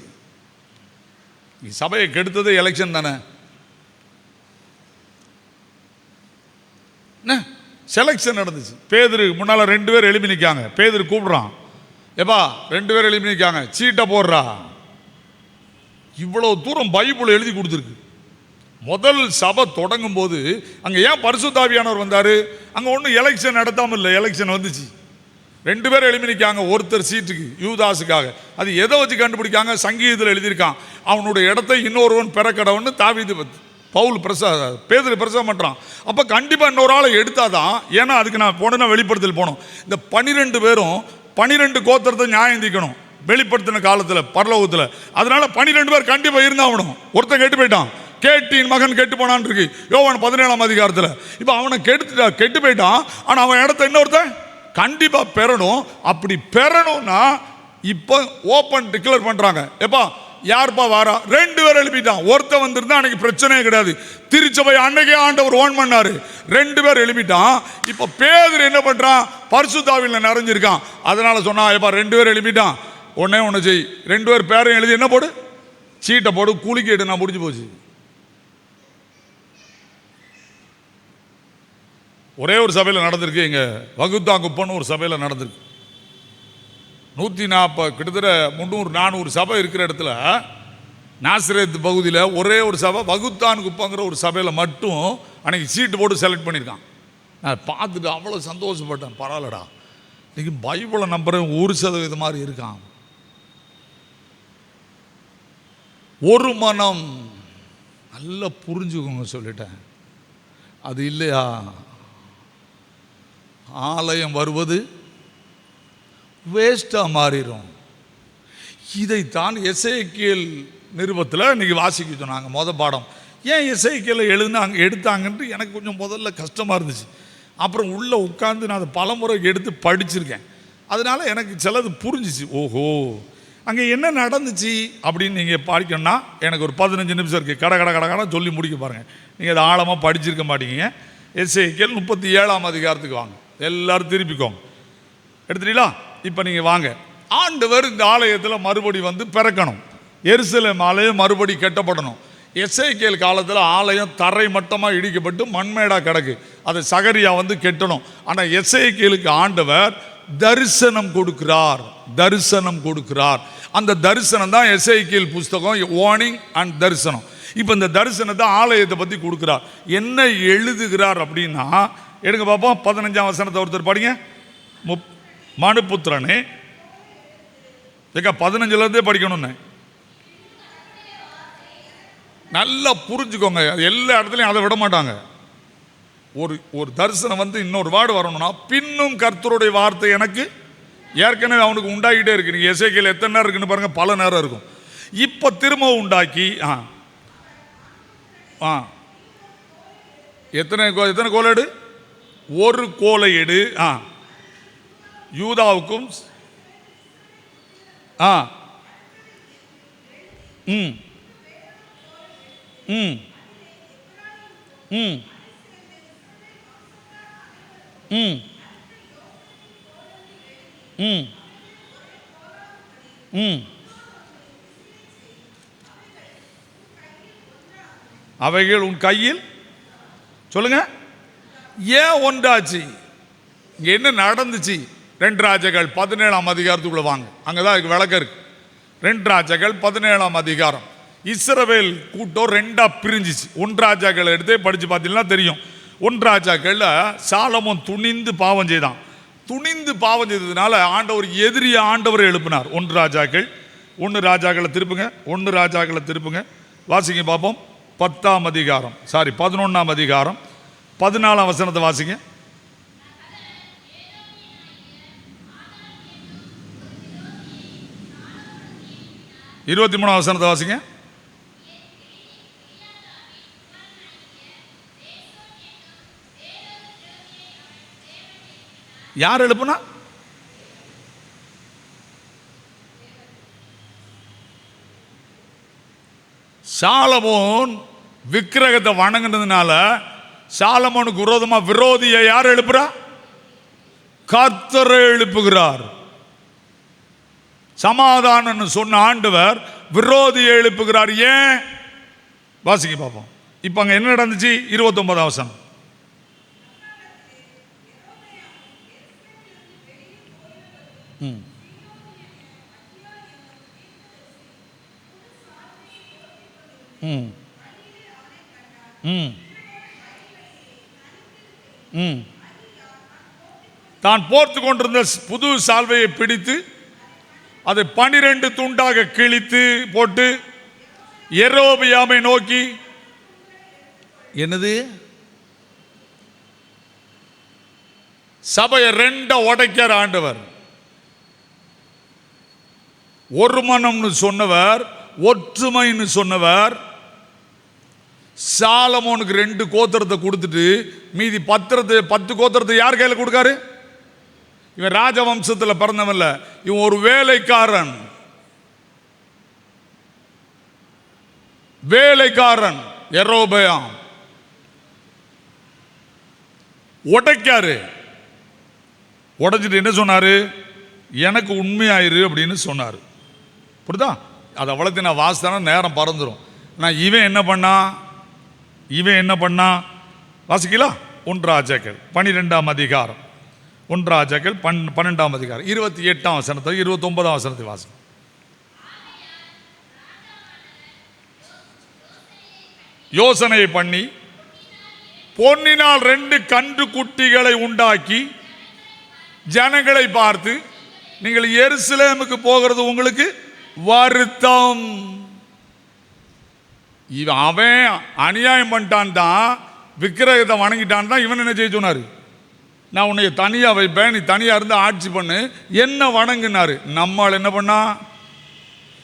சபையை கெடுத்தது எலெக்ஷன் தானே. செலெக்ஷன் நடந்துச்சு. பேதுரு முன்னால் 2 பேர் எழுப்பி நிற்காங்க. பேதுரு கூப்பிடுறான், ஏப்பா 2 பேர் எழுப்பி நிற்காங்க, சீட்டை போடுறா. இவ்வளோ தூரம் பைபிள் எழுதி கொடுத்துருக்கு. முதல் சபை தொடங்கும் போது அங்கே ஏன் பரிசுத்த ஆவியானவர் வந்தார்? அங்கே ஒன்றும் எலெக்ஷன் நடத்தாமல் இல்லை, எலெக்ஷன் வந்துச்சு. 2 பேர் எழுப்பி நிற்காங்க, ஒருத்தர் சீட்டுக்கு, யூதாஸுக்காக. அது எதை வச்சு கண்டுபிடிக்காங்க? சங்கீதத்தில் எழுதியிருக்கான், அவனுடைய இடத்தை இன்னொருவன் பெறக்கடவன்னு தாவீது பவுல் பேதுரு பிரசவம் பண்ணுறான். அப்போ கண்டிப்பாக இன்னொரு ஆளை எடுத்தாதான். ஏன்னா அதுக்கு நான் போனேன்னா வெளிப்படுத்தல் போனோம். இந்த 12 பேரும் 12 கோத்திரத்தை நியாயம் தீக்கணும் வெளிப்படுத்தின காலத்தில் பரலோகத்தில். அதனால 12 பேர் கண்டிப்பாக இருந்தாகணும். ஒருத்தன் கெட்டு போயிட்டான், கேட்டின் மகன் கெட்டு போனான் இருக்கு யோவான் 17ஆம் அதிகாரத்தில். இப்போ அவனை கெட்டு போயிட்டான். ஆனால் அவன் இடத்த இன்னொருத்தன் கண்டிப்பாக பெறணும். அப்படி பெறணும்னா இப்போ ஓப்பன் டிக்ளேர் பண்ணுறாங்க. எப்பா யார்ப்பா வாரா? 2 பேர் எழுப்பிட்டான். ஒருத்தன் வந்திருந்தா அன்னைக்கு பிரச்சனையே கிடையாது. திருச்சபை அன்னைக்கே ஆண்டவர் ஓன் பண்ணாரு. 2 பேர் எழுப்பிட்டான். இப்போ பேதுரு என்ன பண்றான்? பரிசுத்த ஆவியில நிறைஞ்சிருக்கான். அதனால சொன்னா, எப்பா 2 பேர் எழுப்பிட்டான், ஒண்ணு செய், 2 பேர் பேரையும் எழுதி என்ன போடு, சீட்டை போடு, கூலிக்கு எடு, நான் முடிஞ்சு போச்சு. ஒரே ஒரு சபையில் நடந்திருக்கு, இங்க வகுத்தாங்குப்பன்னு ஒரு சபையில் நடந்திருக்கு. 140 கிட்டத்தட்ட 300-400 சபை இருக்கிற இடத்துல நாசரேத் பகுதியில் ஒரே ஒரு சபை வகுத்தான் குப்பங்கிற ஒரு சபையில் மட்டும் அன்னைக்கு சீட்டு போட்டு செலக்ட் பண்ணியிருக்கான். நான் பார்த்துட்டு அவ்வளோ சந்தோஷப்பட்டேன். பரவாயில்லடா, இன்னைக்கு பைபிளை நம்புறேன் 1% மாதிரி இருக்கான். ஒரு மனம், நல்லா புரிஞ்சுக்கோங்க சொல்லிட்டேன். அது இல்லையா ஆலயம் வருவது வேஸ்டாக மாறிடும். இதைத்தான் எசேக்கியேல் நிருபத்தில் இன்னைக்கு வாசிக்க சொன்னாங்க. மொதல் பாடம் ஏன் எசேக்கியேலை எடுத்தாங்கன்ட்டு எனக்கு கொஞ்சம் முதல்ல கஷ்டமாக இருந்துச்சு. அப்புறம் உள்ளே உட்காந்து நான் அதை பலமுறை எடுத்து படிச்சிருக்கேன். அதனால எனக்கு சிலது புரிஞ்சிச்சு. ஓஹோ, அங்கே என்ன நடந்துச்சு அப்படின்னு நீங்கள் படிக்கணும்னா எனக்கு ஒரு 15 நிமிஷம் இருக்குது. கடை சொல்லி முடிக்க பாருங்கள். நீங்கள் அதை ஆழமாக படிச்சிருக்க மாட்டீங்க. எசேக்கியேல் 37ஆம் அதிகாரத்துக்கு வாங்க. எல்லாரும் திருப்பிக்கோங்க. எடுத்துட்டீங்களா? இப்போ நீங்கள் வாங்க. ஆண்டவர் இந்த ஆலயத்தில் மறுபடி வந்து பிறக்கணும். எருசலேம் ஆலயம் மறுபடி கட்டப்படணும். எசேக்கியேல் காலத்தில் ஆலயம் தரை மட்டமாக இடிக்கப்பட்டு மண்மேடாக கிடக்கு. அதை சகரியா வந்து கெட்டணும். ஆனால் எசேக்கியேலுக்கு ஆண்டவர் தரிசனம் கொடுக்கிறார். அந்த தரிசனம் தான் எசேக்கியேல் புஸ்தகம், வார்னிங் அண்ட் தரிசனம். இப்போ இந்த தரிசனத்தை ஆலயத்தை பற்றி கொடுக்குறார். என்ன எழுதுகிறார் அப்படின்னா, எடுங்க பார்ப்போம். 15ஆம் வசனத்தை ஒருத்தர் படிங்க. மனுபுத்திரனே, 15லேருந்தே படிக்கணும்னு நல்லா புரிஞ்சுக்கோங்க. எல்லா இடத்துலையும் அதை விட மாட்டாங்க. ஒரு தரிசனம் வந்து இன்னொரு வார்டு வரணும்னா, பின்னும் கர்த்தருடைய வார்த்தை எனக்கு ஏற்கனவே அவனுக்கு உண்டாகிட்டே இருக்கு. நீங்கள் எசேக்கியேல் எத்தனை நேரம் இருக்குன்னு பாருங்க, பல நேரம் இருக்கும். இப்போ திரும்ப உண்டாக்கி எத்தனை கோலேடு? ஒரு கோலையீடு யூதாவுக்கும் அவைகள் உன் கையில். சொல்லுங்க, ஏன் ஒன்றாச்சு? இங்க என்ன நடந்துச்சு? 2 ராஜாக்கள் 17ஆம் அதிகாரத்துக்குள்ள வாங்க. அங்கதான் அதுக்கு விளக்கம் இருக்கு. 2 ராஜாக்கள் 17ஆம் அதிகாரம். இஸ்ரவேல் கூட்டம் 2ஆ பிரிஞ்சிச்சு. 1 ராஜாக்கள் எடுத்து படிச்சு பார்த்தீங்கன்னா தெரியும். 1 ராஜாக்கள்ல சாலமோன் துணிந்து பாவம் செய்தான். துணிந்து பாவம் செய்ததுனால ஆண்டவர் எதிரிய ஆண்டவரை எழுப்பினார். 1 ராஜாக்களை திருப்புங்க. வாசிங்க பார்ப்போம். 10ஆம் அதிகாரம், 11ஆம் அதிகாரம் 14ஆம் வசனத்தை வாசிங்க. 23ஆம் வசனத்தை வாசிங்க. யார் எழுப்புனா? சாலமோன் விக்கிரகத்தை வணங்கினதுனால சாலமோனுக்கு விரோதியை யார் எழுப்புறா? கர்த்தரை எழுப்புகிறார். சமாதானம் சொன்ன ஆண்டவர் விரோதியை எழுப்புகிறார். ஏன்? வாசிக்க பார்ப்போம். இப்ப அங்க என்ன நடந்துச்சு? 29ஆம் வசனம். ம் ம் ம் ம் தான் போர்த்து கொண்டிருந்த புது சால்வையை பிடித்து அதை 12 துண்டாக கிழித்து போட்டு யெரொபெயாமை நோக்கி, என்னது சபையை 2 உடைக்கிற ஆண்டவர். ஒரு மனம்னு சொன்னவர், ஒற்றுமைன்னு சொன்னவர், சாலமோனுக்கு 2 கோத்திரத்தை கொடுத்துட்டு மீதி 10 கோத்திரத்தை யார் கையில் கொடுக்காரு? இவன் ராஜவம்சத்தில் பிறந்தவன்ல, இவன் ஒரு வேலைக்காரன். யெரொபெயாம் உடைக்காரு. உடைச்சிட்டு என்ன சொன்னாரு? எனக்கு உண்மையாயிரு அப்படின்னு சொன்னாரு. புரியுதா? அதை வளர்த்து நான் வாசித்தான நேரம் பறந்துடும். நான் இவன் என்ன பண்ணா வாசிக்கலாம். 1 ராஜாக்கள் 12ஆம் அதிகாரம், 1 ராஜாக்கள் 12ஆம் அதிகாரம் 28ஆம் வசனத்தை 29ஆம் வசனத்தை வாசி. யோசனை பண்ணி பொன்னினால் 2 கன்று குட்டிகளை உண்டாக்கி ஜனங்களை பார்த்து, நீங்கள் எருசலேமுக்கு போகிறது உங்களுக்கு வருத்தம். அவன் அநியாயம் பண்ணிட்டான் தான், விக்கிரகத்தை வணங்கிட்டான் தான். இவன் என்ன செய்ய சொன்னாரு? நான் உன்னை தனியா வைப்பேன், நீ தனியா இருந்து ஆட்சி பண்ணு, என்ன வணங்குனாரு. நம்மால் என்ன பண்ணா?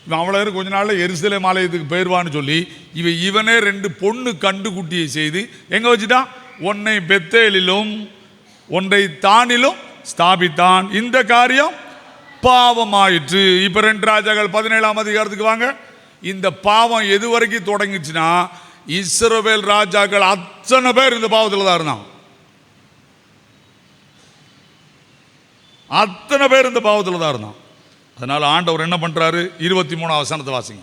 இவன் அவ்வளோ கொஞ்ச நாள்ல எருசலேம் ஆலயத்துக்கு போயிடுவான்னு சொல்லி இவனே 2 பொண்ணு கண்டு குட்டியை செய்து எங்க வச்சுட்டான்? ஒன்னை பெத்தேலிலும் ஒன்றை தானிலும் ஸ்தாபித்தான். இந்த காரியம் பாவமாயிற்று. இப்ப 2 ராஜாக்கள் 17ஆம் அதிகாரத்துக்கு வாங்க. இந்த பாவம் எது வரைக்கும் தொடங்கிச்சுன்னா, இஸ்ரவேல் ராஜாக்கள் அத்தனை பேர் இந்த பாவத்தில் தான் இருந்தான். அத்தனை பேர் இந்த பாவத்தில் தான் இருந்தான். அதனால ஆண்டவர் என்ன பண்றாரு? 23ஆம் வசனத்தை வாசிங்க.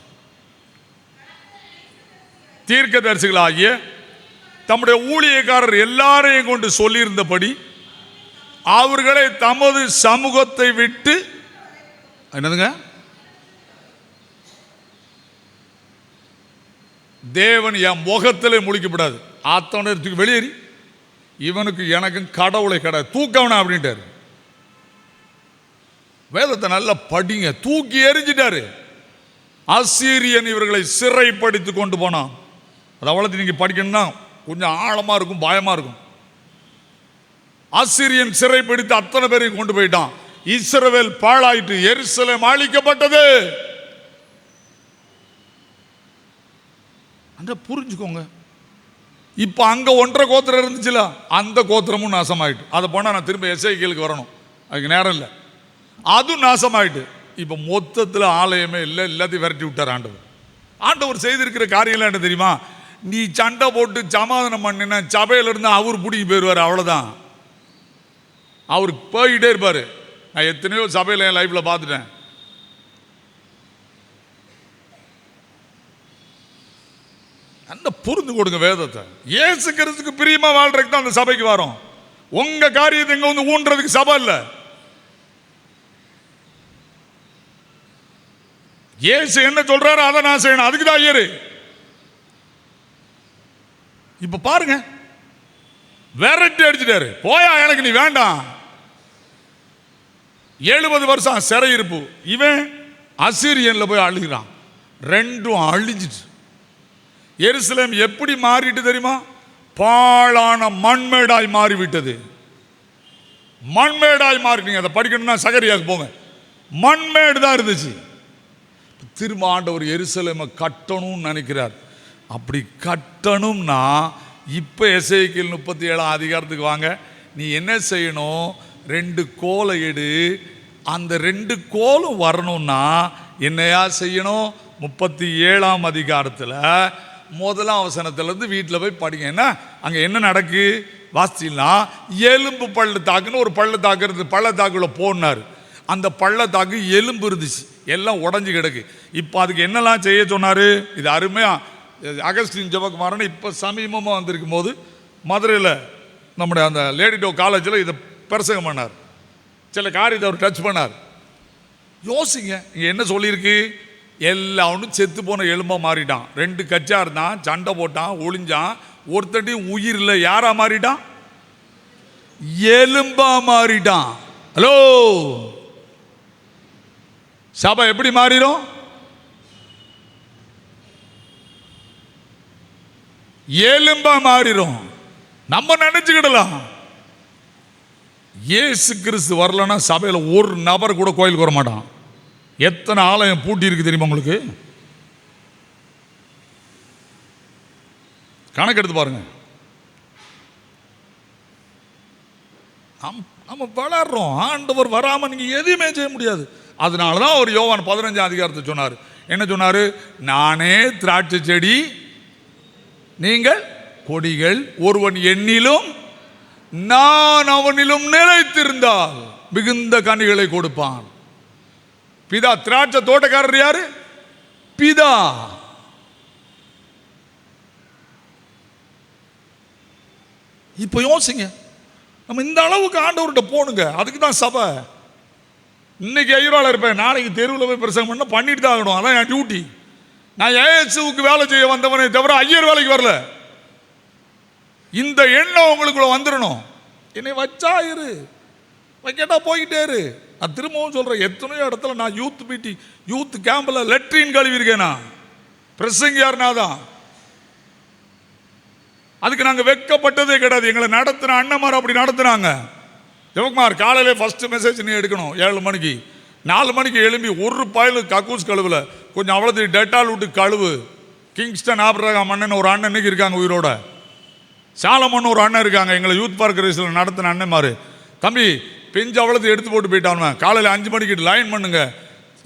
தீர்க்கதரிசிகளாகிய தம்முடைய ஊழியக்காரர் எல்லாரையும் கொண்டு சொல்லியிருந்தபடி அவர்களை தமது சமூகத்தை விட்டு, என்னதுங்க, தேவன் என் முகத்திலே முழிக்கப்படாது, ஆத்தவனத்துக்கு வெளியேறி இவனுக்கு எனக்கும் கடவுளை கிடையாது, தூக்கவனா அப்படின்ட்டாரு. வேதத்தை நல்லா படிங்க. தூக்கி எறிஞ்சிட்டாரு. அசீரியன் இவர்களை சிறைப்படுத்தி கொண்டு போனான். அதை அவ்வளவு நீங்க படிக்கணும்னா கொஞ்சம் ஆழமா இருக்கும், பயமா இருக்கும். அசீரியன் சிறைப்படுத்தி அத்தனை பேரையும் கொண்டு போயிட்டான். இஸ்ரவேல் பாழாயிட்டு, எருசலேம் அழிக்கப்பட்டது. புரிஞ்சுக்கோங்க. இப்ப அங்க 1.5 கோத்திரம் இருந்துச்சுல, அந்த கோத்திரமும் நாசமாயிட்டு. அதை போனா நான் திரும்ப எசேக்கியேலுக்கு வரணும், அதுக்கு நேரம் இல்லை. அது நாசமாயிட்டு. இப்ப மொத்தத்தில் ஆலயமே இல்லை, எல்லாத்தையும் விரட்டி விட்டார் ஆண்டவர். ஆண்டவர் செய்திருக்கிற காரியம் என்ன தெரியுமா? நீ சண்டை போட்டு சமாதானம் பண்ணின சபையிலிருந்து அவர் பிடிங்கி போயிடுவார், அவ்வளவுதான். அவர் போயிட்டே இருப்பாரு. நான் எத்தனையோ சபையில் என் லைஃப்ல பார்த்துட்டேன். அந்த புரிந்து கொடுங்க வேதத்தை. இயேசு கிறிஸ்துக்கு பிரியமா வாழ்றதுக்கு தான் அந்த சபைக்கு வரோம். உங்க காரியத்தை இங்க வந்து ஊன்றதுக்கு சபை இல்லை. இயேசு என்ன சொல்றாரு அதை நான் செய்யணும், அதுக்கு தான் ஐயரு. இப்ப பாருங்க, விரட்டி அடிச்சுட்டாரு. போயா, எனக்கு நீ வேண்டாம். 70 வருஷம் சிறை இருப்பு. இவன் அசீரியன்ல போய் அழுகிறான். 2ம் அழிஞ்சிட்டு. எருசலேம் எப்படி மாறிட்டு தெரியுமா? பாழான மண்மேடாய் மாறிவிட்டது. மண்மேடாய் மாறிட்டீங்க. அதை படிக்கணும்னா சகரியாவுக்கு போங்க. மண்மேடு தான் இருந்துச்சு. திரும்ப ஆண்டவர் எருசலேமை கட்டணும்னு நினைக்கிறார். அப்படி கட்டணும்னா இப்ப எசேக்கியேல் 37ஆம் அதிகாரத்துக்கு வாங்க. நீ என்ன செய்யணும்? 2 கோலை எடு. அந்த 2 கோலும் வரணும்னா என்னையா செய்யணும்? 37ஆம் அதிகாரத்தில் 1ஆம் வசனத்திலிருந்து வீட்டில் போய் படிங்க. என்ன அங்க என்ன நடக்கு வாசிச்சீங்கன்னா, எலும்பு பள்ளத்தாக்குன்னு ஒரு பள்ளத்தாக்கு இருந்து பள்ளத்தாக்குள்ள போனாரு. அந்த பள்ளத்தாக்கு எலும்பு இருந்துச்சு, எல்லாம் உடஞ்சி கிடக்கு. இப்போ அதுக்கு என்னெல்லாம் செய்ய சொன்னாரு? இது அருமையா அகஸ்டின் ஜெபகுமாரன் இப்போ சமீபமாக வந்திருக்கும் போது மதுரையில் நம்முடைய அந்த லேடிடோ காலேஜில் இதை பிரசங்கம் பண்ணார். சில காரியத்தை அவர் டச் பண்ணார். யோசிங்க, இங்க என்ன சொல்லியிருக்கு? எல்லாவனும் செத்து போன எலும்பா மாறிட்டான். 2 கட்சியா இருந்தான், சண்டை போட்டான், ஒளிஞ்சான். ஒருத்தட்டி உயிர் இல்லை, யாரா மாறிட்டான்? எலும்பா மாறிட்டான். ஹலோ, சபை எப்படி மாறிடும்? எலும்பா மாறிடும். நம்ம நினைச்சுக்கிடலாம், இயேசு கிறிஸ்து வரலன்னா சபையில் ஒரு நபர் கூட கோயிலுக்கு வர மாட்டான். எத்தனை ஆலயம் பூட்டி இருக்கு தெரியுமா உங்களுக்கு? கணக்கெடுத்து பாருங்க. நம்ம வளர்றோம், ஆண்டவர் வராம நீங்க எதுவுமே செய்ய முடியாது. அதனாலதான் ஒரு யோவான் 15 அதிகாரத்தை சொன்னார். என்ன சொன்னாரு? நானே திராட்சை செடி, நீங்கள் கொடிகள். ஒருவன் என்னிலும் நான் அவனிலும் நிலைத்திருந்தால் மிகுந்த கனிகளை கொடுப்பான். பிதா. திராட்சை தோட்டக்காரர் யாரு? பிதா. இப்ப யோசிங்க, நம்ம இந்த அளவுக்கு ஆண்டவர்கிட்ட போனுங்க. அதுக்கு தான் சபை. இன்னைக்கு ஐரோல இருப்பேன், நாளைக்கு தெருவில் போய் பிரசங்கம் பண்ண பண்ணிட்டு தான் ஆகணும். அதான் என் டியூட்டி. நான் ஏசுவுக்கு வேலை செய்ய வந்தவனே தவிர ஐயர் வேலைக்கு வரல. இந்த எண்ணம் உங்களுக்குள்ள வந்துடணும். என்னை வச்சா இரு, வைக்கட்டா போய்கிட்டே இரு. நான் திரும்பவும் சொல்றேன், எத்தனையோ இடத்துல நான் யூத் கேம்பில் லெட்ரின் கழுவி இருக்கேன். நான் பிரசங்க யாருனா தான். அதுக்கு நாங்கள் வெட்கப்பட்டதே கிடையாது. எங்களை நடத்தின அண்ணன்மார் அப்படி நடத்துனாங்க. ஜெவக்குமார் காலையிலே ஃபர்ஸ்ட் மெசேஜ் நீ எடுக்கணும் 7 மணிக்கு. 4 மணிக்கு எழும்பி ஒரு பாயில் கக்கூஸ் கழுவுல கொஞ்சம் அவ்வளோ டெட்டால் விட்டு கழுவு. கிங்ஸ்டன் ஆப்ரகாம் அண்ணன் ஒரு அண்ணன் இன்னைக்கு இருக்காங்க உயிரோட. சாலமன் ஒரு அண்ணன் இருக்காங்க, எங்களை யூத் பார்க் ரேஸில் நடத்தின அண்ணன்மாரு. தம்பி பெஞ்சு அவ்வளோத்தையும் எடுத்து போட்டு போயிட்டானுவேன். காலையில் 5 மணிக்கு லைன் பண்ணுங்க,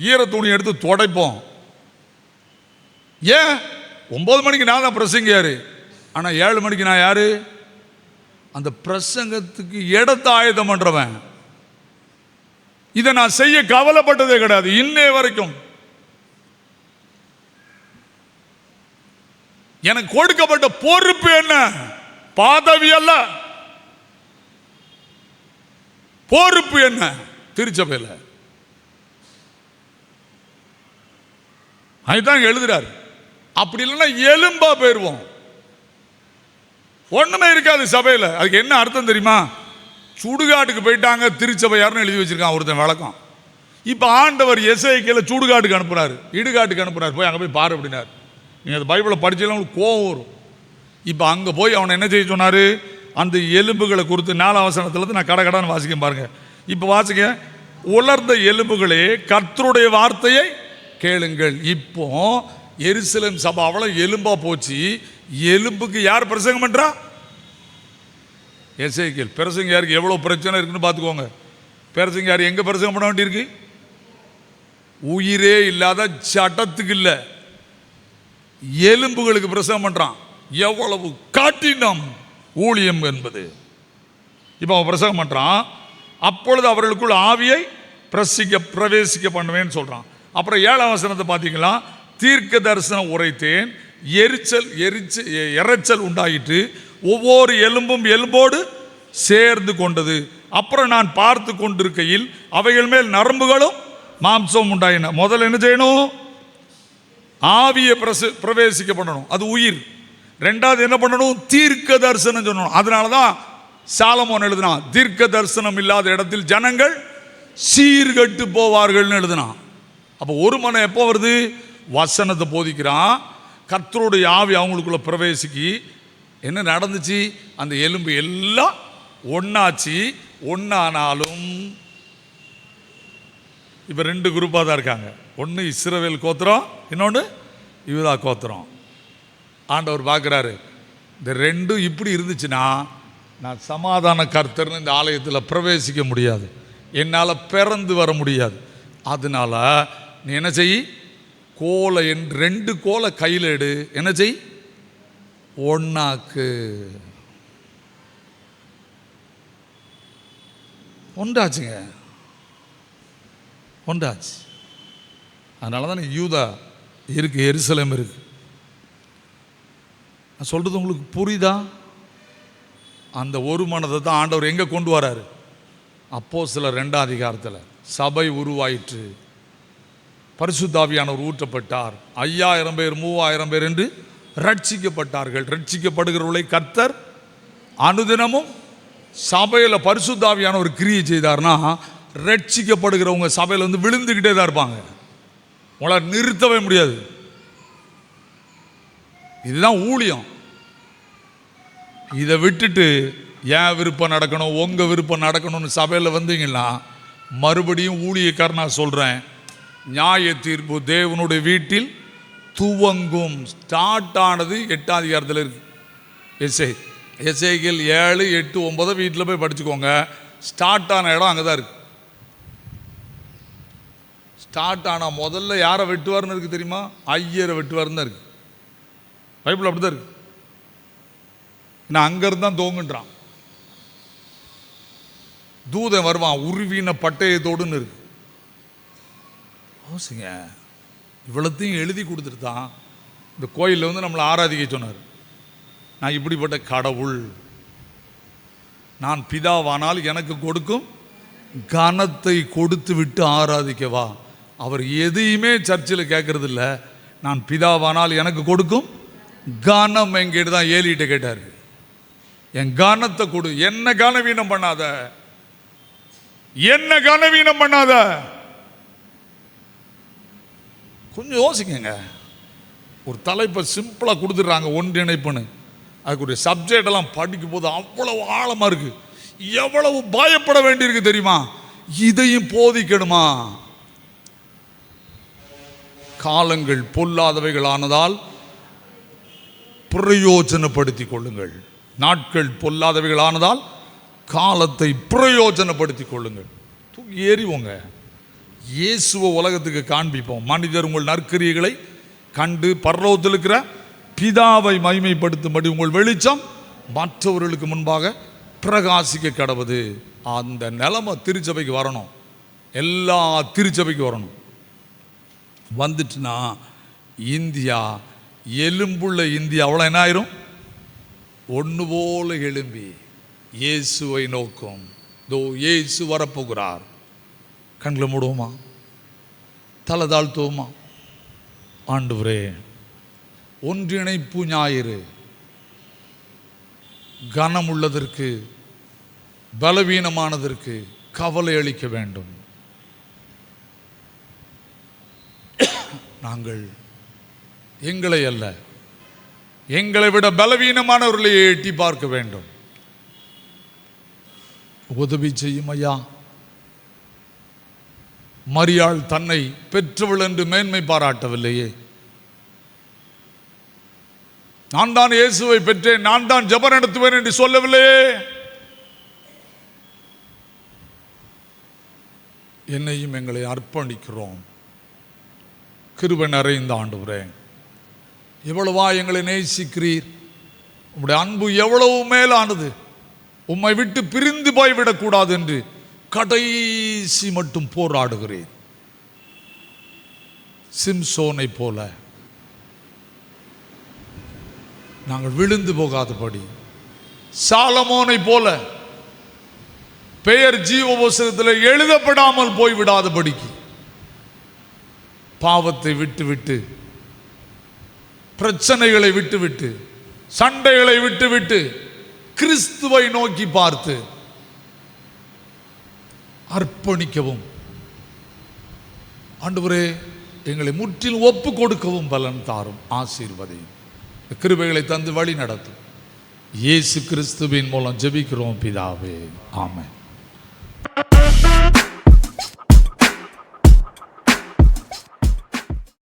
ஈர துணி எடுத்து துடைப்போம். ஏன் 9 மணிக்கு நான் தான் பிரசங்கியாரு, ஆனால் 7 மணிக்கு நான் யாரு? அந்த பிரசங்கத்துக்கு இடத்தை ஆயத்தம் பண்றவன். இதை நான் செய்ய கவலைப்பட்டதே கிடையாது இன்னே வரைக்கும். எனக்கு கொடுக்கப்பட்ட பொறுப்பு என்ன? பதவி அல்ல, பொறுப்பு என்ன? திருச்சபையில் அதுதான் எழுதுறாரு. அப்படி இல்லைன்னா எலும்பா போயிருவோம், ஒண்ணுமே இருக்காது சபையில். அதுக்கு என்ன அர்த்தம் தெரியுமா? சுடுகாட்டுக்கு போயிட்டாங்க திருச்சபையார்னு எழுதி வச்சிருக்கான் ஒருத்தன் வழக்கம். இப்போ ஆண்டவர் எசேக்கியேலை சுடுகாட்டுக்கு அனுப்புனார், இடுகாட்டுக்கு அனுப்புனார். போய் அங்கே போய் பாரு அப்படின்னார். நீங்கள் அந்த பைபிளை படிச்சாலும் உங்களுக்கு கோவம் வரும். இப்போ அங்கே போய் அவனை என்ன செய்ய சொன்னார்? அந்த எலும்புகளை குறித்து 4ஆம் வசனத்தில் நான் கடகடான்னு வாசிக்க பாருங்க. இப்போ வாசிக்க, உலர்ந்த எலும்புகளே கர்த்தருடைய வார்த்தையை கேளுங்கள். இப்போ எருசலேம் சபை அவ்வளோ எலும்பா போச்சு. எலும்புக்கு யார் பிரசங்கம் பண்றா? எசேக்கியேல். பிரசங்கியாருக்கு எவ்வளோ பிரச்சனை இருக்குன்னு பார்த்துக்கோங்க. பிரசங்கியார் எங்கே பிரசங்கம் பண்ண வேண்டியிருக்கு? உயிரே இல்லாத சட்டத்துக்கு இல்லை, எலும்புகளுக்கு பிரசங்கம் பண்றான். எவ்வளவு கடினம் ஊழியம் என்பது. இப்போ அவன் பிரசங்கம் பண்றான். அப்பொழுது அவர்களுக்குள் ஆவியை பிரவேசிக்க பண்ணுவேன்னு சொல்றான். அப்புறம் 7ஆம் வசனத்தை பார்த்தீங்களா? தீர்க்க தரிசனம் உரைத்தேன், எரைச்சல் உண்டாயிற்று, ஒவ்வொரு எலும்பும் எலும்போடு சேர்ந்து கொண்டது. அப்புறம் நான் பார்த்து கொண்டிருக்கையில் அவைகள் மேல் நரம்புகளும் மாம்சம் உண்டாயின. முதல்ல என்ன செய்யணும்? ஆவியை பிரவேசிக்க பண்ணணும், அது உயிர். ரெண்டாவது என்ன பண்ணணும்? தீர்க்க தரிசனம் சொல்லணும். அதனாலதான் சாலமோன் எழுதினான், தீர்க்க தரிசனம் இல்லாத இடத்தில் ஜனங்கள் சீர்கட்டு போவார்கள் எழுதினான். அப்போ ஒரு மனம் எப்போ வருது? வசனத்தை போதிக்கிறான், கர்த்தருடைய ஆவி அவங்களுக்குள்ள பிரவேசிக்கி என்ன நடந்துச்சு? அந்த எலும்பு எல்லாம் ஒன்னாச்சு. ஒன்னானாலும் இப்போ 2 குரூப்பாக தான் இருக்காங்க. ஒன்று இஸ்ரவேல் கோத்திரம், இன்னொன்று யூதா கோத்திரம். ஆண்டவர் பார்க்குறாரு, இந்த 2 இப்படி இருந்துச்சுன்னா நான் சமாதான கர்த்தர்னு இந்த ஆலயத்தில் பிரவேசிக்க முடியாது, என்னால் பிறந்து வர முடியாது. அதனால நீ என்ன செய்? கோலை 2 கோலை கையில் எடு, என்ன செய்? ஒன்னாக்கு. ஒன்றாச்சுங்க, ஒன்றாச்சு. அதனால தான் யூதா இருக்கு, எருசலேம் இருக்கு. நான் சொல்றது உங்களுக்கு புரியுதா? அந்த ஒரு மனதை தான் ஆண்டவர் எங்கே கொண்டு வராரு? அப்போஸ்தலர் 2ஆம் அதிகாரத்தில் சபை உருவாயிற்று. பரிசுத்தாவியானவர் ஊற்றப்பட்டார். 5000 பேர் 3000 பேர் என்று ரட்சிக்கப்பட்டார்கள். ரட்சிக்கப்படுகிறவர்களை கர்த்தர் அனுதினமும் சபையில் பரிசுத்தாவியானவர் கிரியை செய்தார்னா ரட்சிக்கப்படுகிறவங்க சபையில் வந்து விழுந்துக்கிட்டே தான் இருப்பாங்க. உங்களால் நிறுத்தவே முடியாது. இதுதான் ஊழியம். இதை விட்டுட்டு ஏன் விருப்பம் நடக்கணும், உங்கள் விருப்பம் நடக்கணும்னு சபையில் வந்தீங்கன்னா மறுபடியும் ஊழியக்காரனா சொல்கிறேன், நியாய தீர்ப்பு தேவனுடைய வீட்டில் துவங்கும். ஸ்டார்ட் ஆனது 8ஆம் அதிகாரத்தில் இருக்கு. எசேக்கியேல் 7, 8, 9 வீட்டில் போய் படிச்சுக்கோங்க. ஸ்டார்ட் ஆன இடம் அங்கே தான் இருக்கு. ஸ்டார்ட் ஆனால் முதல்ல யாரை வெட்டுவார்னு இருக்கு தெரியுமா? ஐயரை வெட்டுவார்னு தான் இருக்கு. பைபிள் அப்படி தான் இருக்கு. நான் அங்கேருந்து தான் தோங்குன்றான். தூதன் வருவான் உருவின பட்டயத்தோடுன்னு இருக்கு. யோசிங்க, இவ்வளோத்தையும் எழுதி கொடுத்துட்டு தான் இந்த கோயிலில் வந்து நம்மளை ஆராதிக்க சொன்னார். நான் இப்படிப்பட்ட கடவுள், நான் பிதாவானால் எனக்கு கொடுக்கும் கனத்தை கொடுத்து விட்டு ஆராதிக்கவா? அவர் எதையுமே சர்ச்சில் கேட்கறது இல்லை. நான் பிதாவானால் எனக்கு கொடுக்கும் கனம் எங்கிட்ட தான் ஏலிகிட்ட கேட்டார். என் கனத்தை கொடு, என்ன கனவீனம் பண்ணாத, என்ன கனவீனம் பண்ணாத. கொஞ்சம் யோசிக்கங்க. ஒரு தலைப்பை சிம்பிளாக கொடுத்துட்றாங்க, ஒன்றிணைப்புன்னு. அதுக்குரிய சப்ஜெக்ட் எல்லாம் படிக்கும் போது அவ்வளவு ஆழமாக இருக்கு. எவ்வளவு பயப்பட வேண்டியிருக்கு தெரியுமா? இதையும் போதிக்கணுமா? காலங்கள் பொல்லாதவைகள் ஆனதால் பிரயோஜனப்படுத்திக் கொள்ளுங்கள். நாட்கள் பொல்லாதவைகள் ஆனதால் காலத்தை பிரயோஜனப்படுத்திக் கொள்ளுங்கள். தூக்கி ஏறிவோங்க. இயேசுவை உலகத்துக்கு காண்பிப்போம். மனிதர் உங்கள் நற்கிரியைகளை கண்டு பரலோகத்தில் இருக்கிற பிதாவை மகிமைப்படுத்தும்படி உங்கள் வெளிச்சம் மற்றவர்களுக்கு முன்பாக பிரகாசிக்க கடவுது. அந்த நிலைமை திருச்சபைக்கு வரணும். எல்லா திருச்சபைக்கு வரணும். வந்துட்டுனா இந்தியா, எலும்புள்ள இந்தியா அவ்வளோ என்ன ஆயிரும்? ஒன்று போல எழும்பி இயேசுவை நோக்கும். தோ இயேசு வரப்போகிறார். கண்களை மூடுவோமா, தலை தாழ்த்துவோமா? ஆண்டவரே, ஒன்றிணைப்பு ஞாயிறு கனமுள்ளதற்கு பலவீனமானதற்கு கவலை அளிக்க வேண்டும். நாங்கள் எங்களை அல்ல, எங்களை விட பலவீனமானவர்களை எட்டி பார்க்க வேண்டும். உதவி செய்யும் ஐயா. மரியாள் தன்னை பெற்றவள் என்று மேன்மை பாராட்டவில்லையே. நான் தான் இயேசுவை பெற்றேன், நான் தான் ஜெபம் நடத்துவேன் என்று சொல்லவில்லையே. என்னையும் எங்களை அர்ப்பணிக்கிறோம். கிருபை நிறைந்த ஆண்டவரே, எவ்வளவா எங்களை நேசிக்கிறீர். உம்முடைய அன்பு எவ்வளவு மேலானது. உம்மை விட்டு பிரிந்து போய்விடக்கூடாது என்று கடைசி மட்டும் போராடுகிறேன். சிம்சோனை போல நாங்கள் விழுந்து போகாதபடி, சாலமோனை போல பெயர் ஜீவ புத்தகத்தில் எழுதப்படாமல் போய்விடாதபடிக்கு பாவத்தை விட்டுவிட்டு, பிரச்சனைகளை விட்டுவிட்டு, சண்டைகளை விட்டுவிட்டு கிறிஸ்துவை நோக்கி பார்த்து அர்ப்பணிக்கவும், ஆண்டவரே எங்களை முற்றிலும் ஒப்பு கொடுக்கவும் பலன் தாரும். ஆசீர்வதியும். கிருபைகளை தந்து வழி நடத்தும். இயேசு கிறிஸ்துவின் மூலம் ஜெபிக்கிறோம் பிதாவே. ஆமென்.